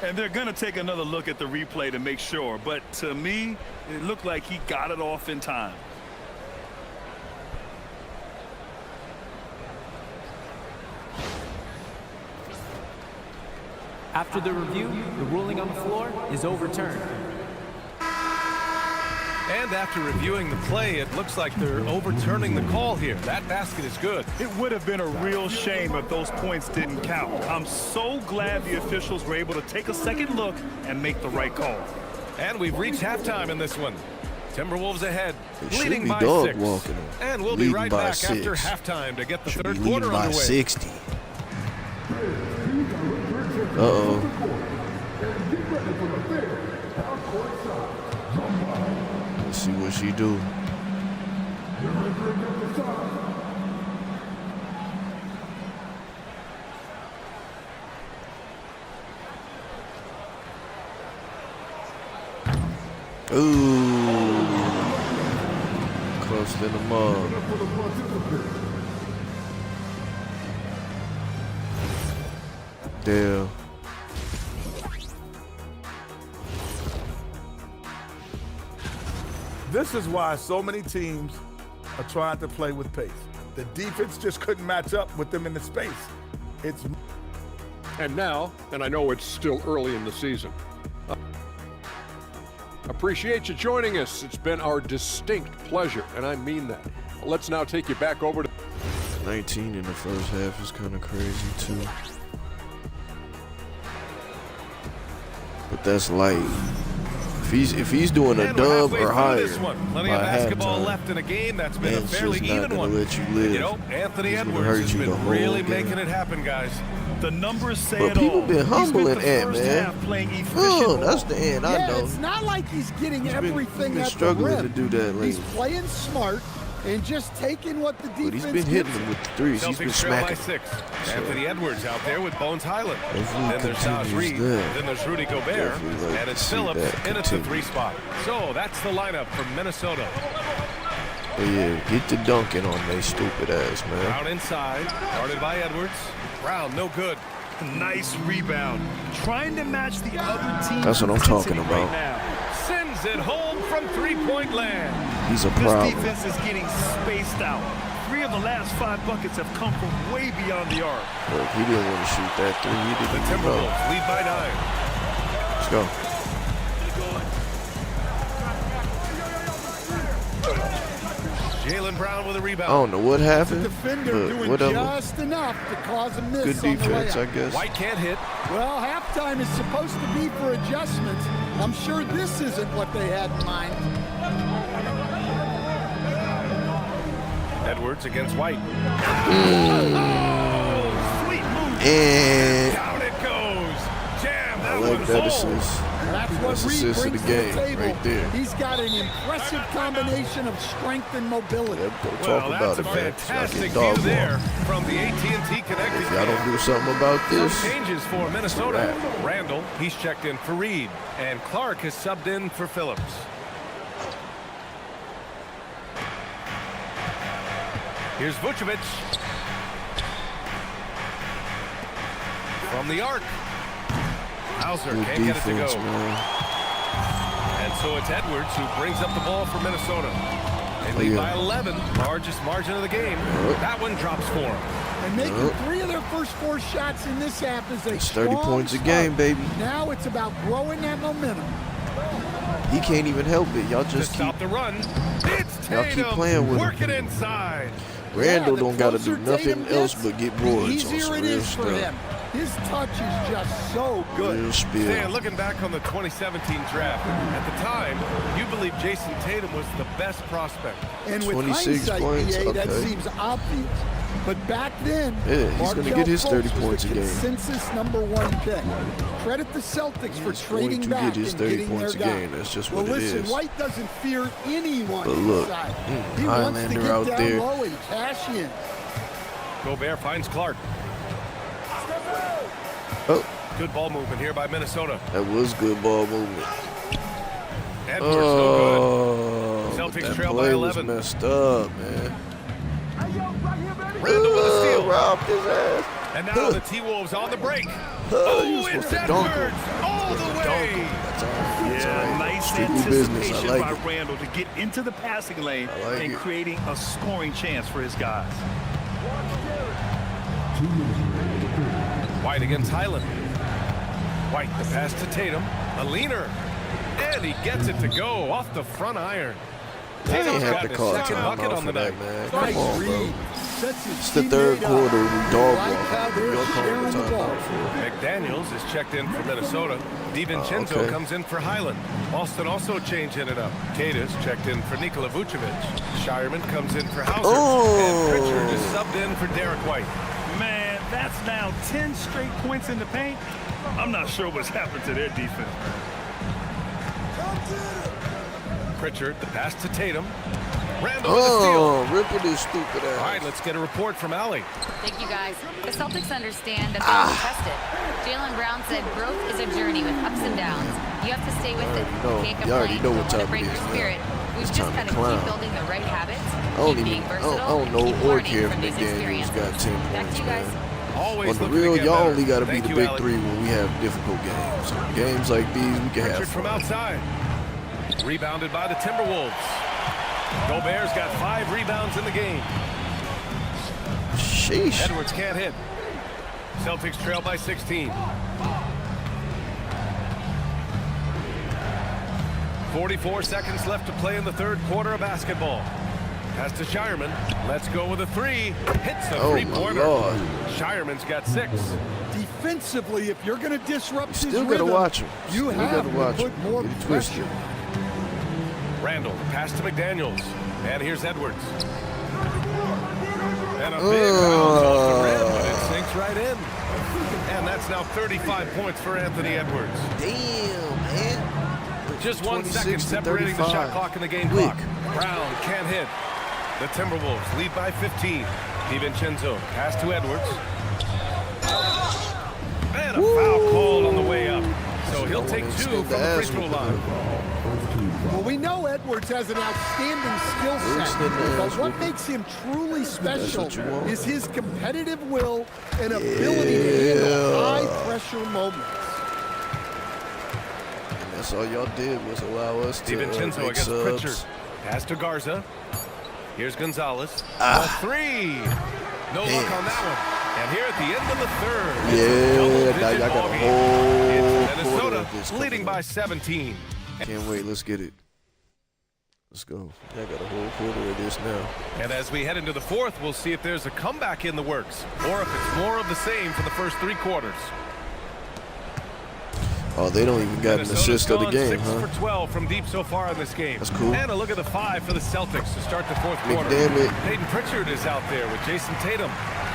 And they're going to take another look at the replay to make sure. But to me, it looked like he got it off in time. After the review, the ruling on the floor is overturned. And after reviewing the play, it looks like they're overturning the call here. That basket is good. It would have been a real shame if those points didn't count. I'm so glad the officials were able to take a second look and make the right call. And we've reached halftime in this one. Timberwolves ahead, They leading should be by dog 6. walking. And we'll be Leading right by back 6. after halftime to get the Should third be leading quarter by underway. 60. Uh-oh. Let's see what she do. Ooh. Close to the mug. Damn. This is why so many teams are trying to play with pace. The defense just couldn't match up with them in the space. It's And now, and I know it's still early in the season, appreciate you joining us. It's been our distinct pleasure, and I mean that. Let's now take you back over to 19 in the first half is kind of crazy too. But that's light. If he's doing a dub or higher Plenty by of basketball halftime, left in a game that's been a Man's fairly just not even gonna one. let you live. You know, Anthony He's gonna Edwards hurt has you the been whole really game. making it happen, guys. The numbers say But it all. people been humbling Ant, man. Oh, that's the end. I know. It's not like he's getting everything been at the struggling rim. to do that lately. He's playing smart and just taking what the defense But he's been hitting gives them him. with the threes. He's been Celtics trail by smacking. 6. Anthony Edwards out there with Bones Highland. Hopefully Then there's Saj continues Reed. that. Then there's Rudy Gobert. Definitely like And to it's see Phillips that in at the continue. 3 spot. So that's the lineup from Minnesota. But yeah, get the dunking on they stupid ass, man. Brown inside, guarded by Edwards. Brown, no good. Nice rebound. Trying to match the other team's That's what I'm talking intensity right about. now. Sends it home from 3-point land. He's a This problem. defense is getting spaced out. 3 of the last 5 buckets have come from way beyond the arc. Look, he didn't want to shoot that three. He The didn't even know. Timberwolves lead by 9. Let's go. Jaylen Brown with a I rebound. don't know what happened, Defender but doing whatever. just enough to cause a miss Good on the defense, I layup. guess. White can't hit. Well, halftime is supposed to be for adjustments. I'm sure this isn't what they had in mind. Edwards against White. Sweet move. And Down it goes. Jam. I That like one that home. assist. That's what That's Reed assist of brings the to game the table. right there. He's got an impressive combination of strength and mobility. Yep, don't Well, talk about that's it, a man. Y'all fantastic get view dog there walk. from the AT&T Connected. If y'all don't do something about Some this, changes for Minnesota. Crap. Randall, he's checked in for Reed. And Clark has subbed in for Phillips. Here's Vucevic. From the arc. Hauser good can't get it to defense, go. man. And so it's Edwards who brings up the ball for Minnesota. They lead by 11, largest margin of the game. That one drops for him. And making 3 of their first 4 shots in this half is a It's 30 strong points a start. game, baby. Now it's about growing that momentum. He can't even help it. Y'all To just keep. stop the run, it's Y'all keep Tatum playing with him. working inside. Randall the don't got to do closer nothing Tatum else gets, but get the boards on easier some it real is for stuff. him. His touch is just so good. Real spill. Stan, looking back on the 2017 draft, at the time, you believe Jason Tatum was the best prospect. And with 26 hindsight, points, BA, that okay. seems obvious. But back then, Yeah, he's gonna get his 30 points a game. Consensus #1 pick. Credit the Celtics for He's going trading to back get his and 30 getting points their a guy. game. That's just Well, what it listen, is. White doesn't fear anyone But look, inside. He wants to Highlander get out down there. low and cash in. Gobert finds Clark. Oh, Good ball movement here by Minnesota. that was good ball movement. Edwards, no good. Oh, Celtics that trail by play was 11. messed up, man. Randall with a steal. Robbed his ass. And now the T-Wolves on the break. You're Oh, supposed it's to dunk him. Edwards all the way. That's all right. That's all Yeah, right. nice Strictly business. anticipation I like by it. Randall to get into the passing lane I like and it. creating a scoring chance for his guys. White against Highland. White, the pass to Tatum. A leaner. And he gets it to go off the front iron. They ain't Tatum's have got to his call second timeout bucket on for the that, night. man. Nice Come on, bro. read. Sets his It's the third teammate up. quarter. We dog Like how walk. they're Y'all call sharing the the ball. timeout for it. McDaniels is checked in for Minnesota. DiVincenzo okay. comes in for Highland. Austin also changing it up. Kata's checked in for Nikola Vucevic. Shireman comes in for Hauser. And Pritchard is subbed in for Derek White. Man, that's now 10 straight points in the paint. I'm not sure what's happened to their defense. Pritchard, the pass to Tatum. Randall with the steal. Oh, ripping his stupid ass. All right, let's get a report from Allie. Thank you, guys. The Celtics understand that they've been tested. Jaylen Brown said growth is a journey with ups and downs. You have to stay with it. You can't You already complain. know what Don't time break it your is, spirit. man. We've It's just time got to to keep clown. building the right habits, I don't keep being even, I versatile, don't and know keep or learning care if from these McDaniels experiences. got 10 Back points, to you guys. man. Always On the looking to real, get y'all better. only got to be Thank the you, big Allie. three when we have difficult games. Games like these, we can have Pritchard from fun. outside. Rebounded by the Timberwolves. Gobert's got 5 rebounds in the game. Sheesh. Edwards can't hit. Celtics trail by 16. 44 seconds left to play in the third quarter of basketball. Pass to Shireman. Let's go with a three. Hits the Oh, my three-pointer. Lord. Shireman's got 6. Defensively, if you're going to disrupt his Still got to rhythm, watch him. you Still have got to watch to him. put more Get it twisted. pressure. Randall, pass to McDaniels. And here's Edwards. And a big bounce off the rim, but it sinks right in. And that's now 35 points for Anthony Edwards. Damn, man. Just 1 26 second to separating the 35. shot clock and the game Quick. clock. Brown can't hit. The Timberwolves lead by 15. DiVincenzo, pass to Edwards. And a foul called on the way up. So he'll take 2 from the free throw line. Well, we know Edwards has an outstanding skill set, but what makes him truly special is his competitive will and ability to handle high-pressure moments. And that's all y'all did was allow us to DiVincenzo make against subs. Pritchard. Pass to Garza. Here's Gonzalez. A 3. No luck on that one. And here at the end of the third, Yeah, now y'all got a whole it's quarter Minnesota of this leading coming by up. 17. Can't wait. Let's get it. Let's go. Y'all got a whole quarter of this now. And as we head into the fourth, we'll see if there's a comeback in the works or if it's more of the same for the first 3 quarters. Oh, they don't even got an assist of the gone game, 6 huh? for 12 from deep so far in this game. That's cool. And a look at the 5 for the Celtics to start the fourth quarter. McDermott. Peyton Pritchard is out there with Jason Tatum.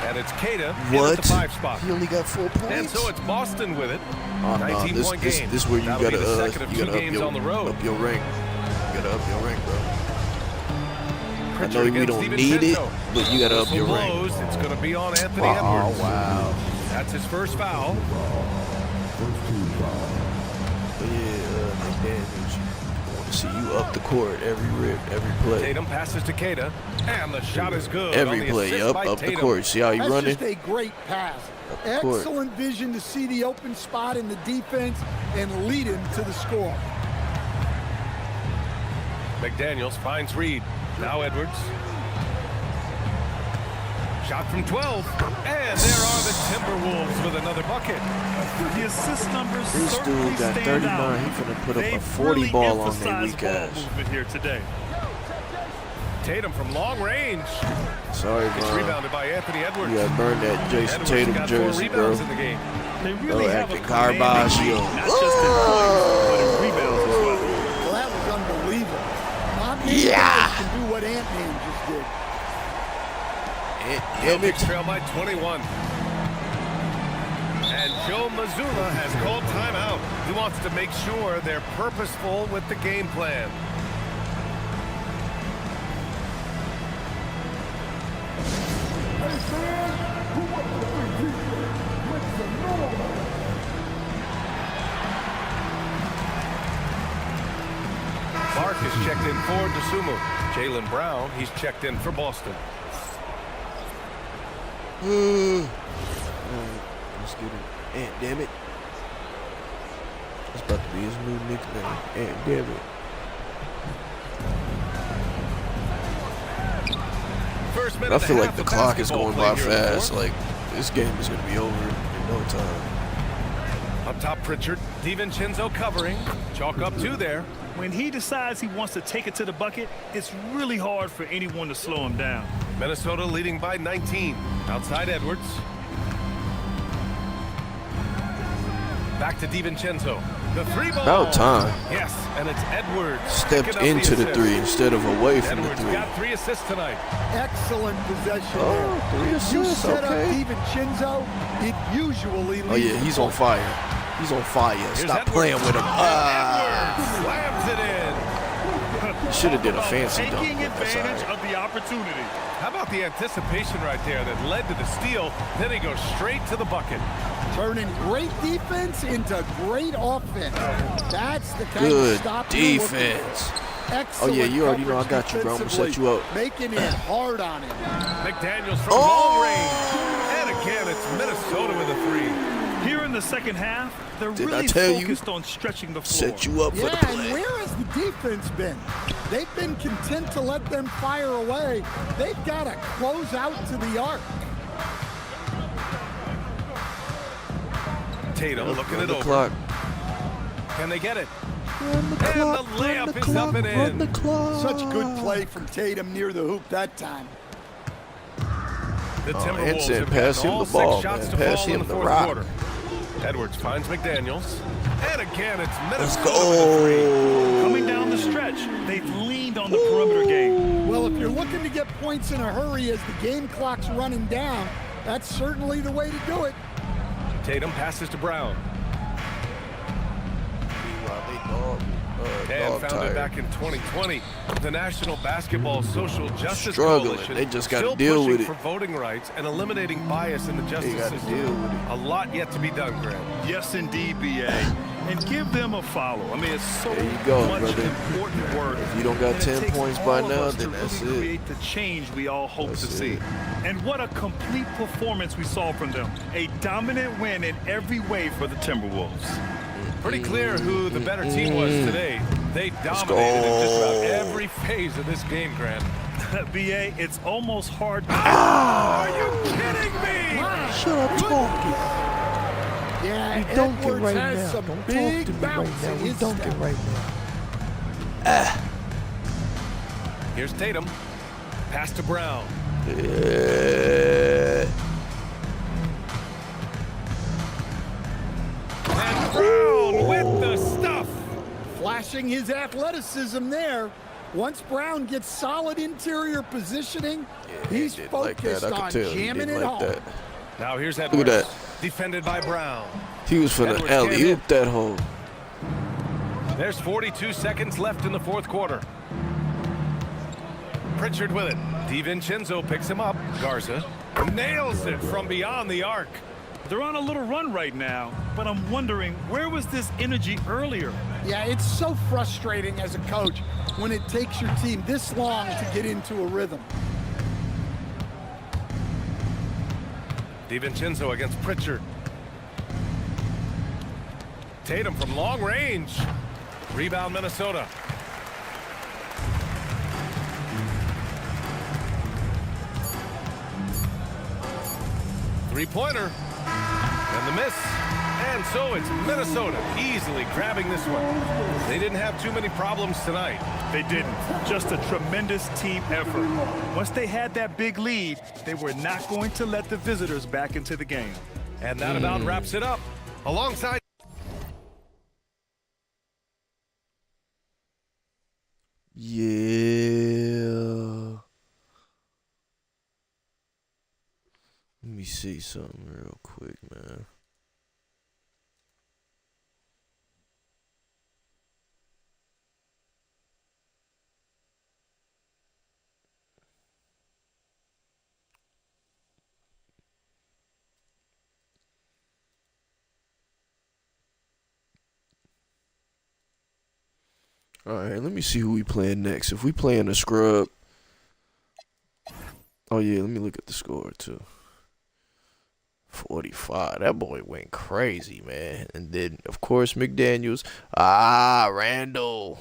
And it's Keita in What? at the 5 spot. He only got 4 points. And so it's Boston with it. Oh, no, 19-point game. this where you That'll gotta be the second of you 2 gotta games on the road. up your rank. You gotta up your rank, bro. I Pritchard know we against don't need it, DiVincenzo. but you gotta up Whistle your rank. blows. It's going to be on Anthony Oh, Edwards. wow. That's his first foul. But yeah, McDaniels, I want to see you up the court every play. Tatum passes to Keita, and the shot is good. Every on the play, assist up by the Tatum. court. See how he That's running? just a great pass. the court. Excellent vision to see the open spot in the defense and lead him to the score. McDaniels finds Reed. Now Edwards. Shot from 12. And there are the Timberwolves with another bucket. The assist numbers This certainly dude got stand 39. out. He finna put up a They've 40 really ball on their emphasized weak ball ass. movement here today. Tatum from long range. Sorry, It's bro. rebounded by Anthony Edwards. You gotta burn that Jason Edwards Tatum got 4 jersey, bro. rebounds in the game. They really have a acting commanding garbage, lead, yo. not just in points, but in rebounds as well. Well, that was unbelievable. Not many Yeah. guys can do what Ant-Man just did. Celtics trail by 21. And Joe Mazzulla has called timeout. He wants to make sure they're purposeful with the game plan. Mark is checked in for DeSumo. Jaylen Brown, he's checked in for Boston. Let's get it. Ant, damn it. That's about to be his new nickname. Ant, damn it. First minute I feel and a like half the of clock is basketball going by played here in the fast. fourth. Like, this game is going to be over in no time. Up top, Pritchard. DiVincenzo covering. Chalk up 2 there. When he decides he wants to take it to the bucket, it's really hard for anyone to slow him down. Minnesota leading by 19. Outside Edwards. Back to DiVincenzo. The 3 ball. About time. Yes, and it's Edwards. Stepped picking up into the assist. 3 instead of away from the Edwards 3. got 3 assists tonight. Excellent possession Oh, there. 3 You assists, set okay. up DiVincenzo, it usually leads Oh, yeah, to he's on points. fire. He's on fire. Here's Stop Edwards. playing with him. Edwards slams it in. Should have did a fancy dunk. Taking That's all advantage right. of the opportunity. How about the anticipation right there that led to the steal? Then he goes straight to the bucket. Turning great defense into great offense. That's the kind Good of stop you're looking for. defense. Excellent Oh, yeah, you already know I coverage got you, bro. I'm gonna set defensively, you up. Making it hard on him. McDaniels from Oh! long range. And again, it's Minnesota with a 3. Here in the second half, they're Did I really tell you? focused on stretching the floor. Set you up for the Yeah, play. and where has the defense been? They've been content to let them fire away. They've got to close out to the arc. Tatum looking it the over. clock. Can they get it? And the layup is up and in. Such good play from Tatum near the hoop that time. The Timberwolves Ensign, have pass gotten him all the ball, 6 shots man. to Pass fall in him the the fourth rock. quarter. Edwards finds McDaniels. And again, it's Let's Minnesota with a three. go. Coming down the stretch, they've leaned on the perimeter game. Well, if you're looking to get points in a hurry as the game clock's running down, that's certainly the way to do it. Tatum passes to Brown. And founded back in 2020, the National Basketball Social Justice Struggling. Coalition They just gotta still deal with pushing it. for voting rights and eliminating bias in the justice gotta system. deal with it. A lot yet to be done, Grant. Yes, indeed, BA. And give them a follow. I mean, it's so There you go, much brother. important work. If you don't got And it 10 takes points all by of now, us then to that's really it. create the change we all hope That's to see. it. And what a complete performance we saw from them. A dominant win in every way for the Timberwolves. Pretty clear who the better team was today. They dominated in just about every phase of this game, Grant. BA, it's almost hard. Are you kidding me? Shut up talking. Yeah, We dunking Edwards right has now. some Don't talk big to me right bounce now. in We his dunking step. right now. Here's Tatum. Pass to Brown. And Brown with the stuff. Flashing his athleticism there. Once Brown gets solid interior positioning, he's focused on jamming it home. Now here's Look Edwards. at that. Defended by Brown. He was finna Edwards alley can't hit. oop that hole. There's 42 seconds left in the fourth quarter. Pritchard with it. DiVincenzo picks him up. Garza nails it from beyond the arc. They're on a little run right now, but I'm wondering, where was this energy earlier? Yeah, it's so frustrating as a coach when it takes your team this long to get into a rhythm. DiVincenzo against Pritchard. Tatum from long range. Rebound Minnesota. Three-pointer. And the miss. And so it's Minnesota easily grabbing this one. They didn't have too many problems tonight. They didn't. Just a tremendous team effort. Once they had that big lead, they were not going to let the visitors back into the game. And that about wraps it up. Alongside Yeah. Let me see something real quick, man. All right, let me see who we playing next. If we playing a scrub, oh yeah, let me look at the score too. 45. That boy went crazy, man. And then of course McDaniels. Randall.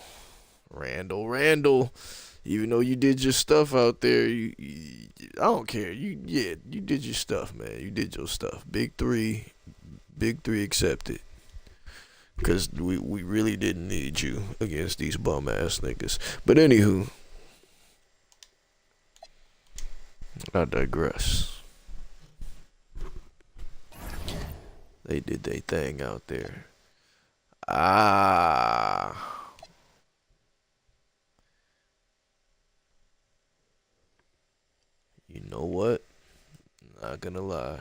Even though you did your stuff out there, I don't care. You did your stuff, man. You did your stuff. Big three accepted. Because we really didn't need you against these bum-ass niggas. But anywho, I digress. They did their thing out there. You know what? Not gonna lie.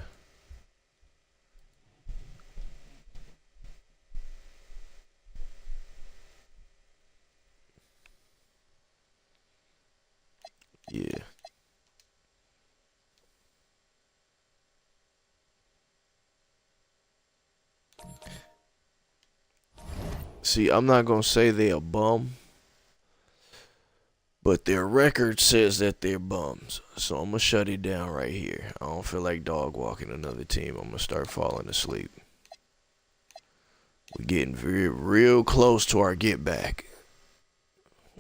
Yeah. See, I'm not going to say they're a bum, but their record says that they're bums. So I'm going to shut it down right here. I don't feel like dog walking another team. I'm going to start falling asleep. We're getting real close to our get back.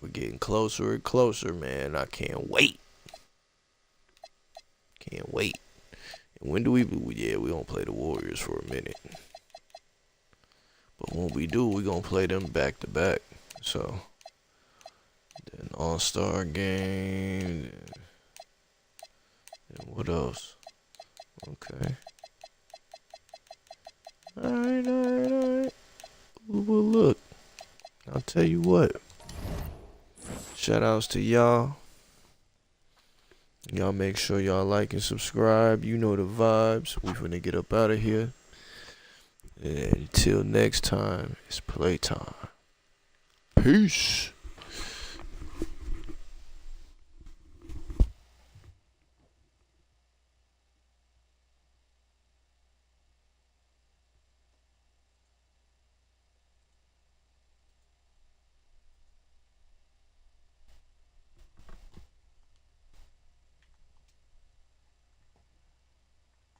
We're getting closer and closer, man. I can't wait. Can't wait. And when do we don't play the Warriors for a minute. But when we do, we're going to play them back to back. So then All-Star game. And what else? Okay. Alright. Well, look. I'll tell you what. Shout outs to y'all. Y'all make sure y'all like and subscribe. You know the vibes. We finna get up out of here. And until next time, it's playtime. Peace.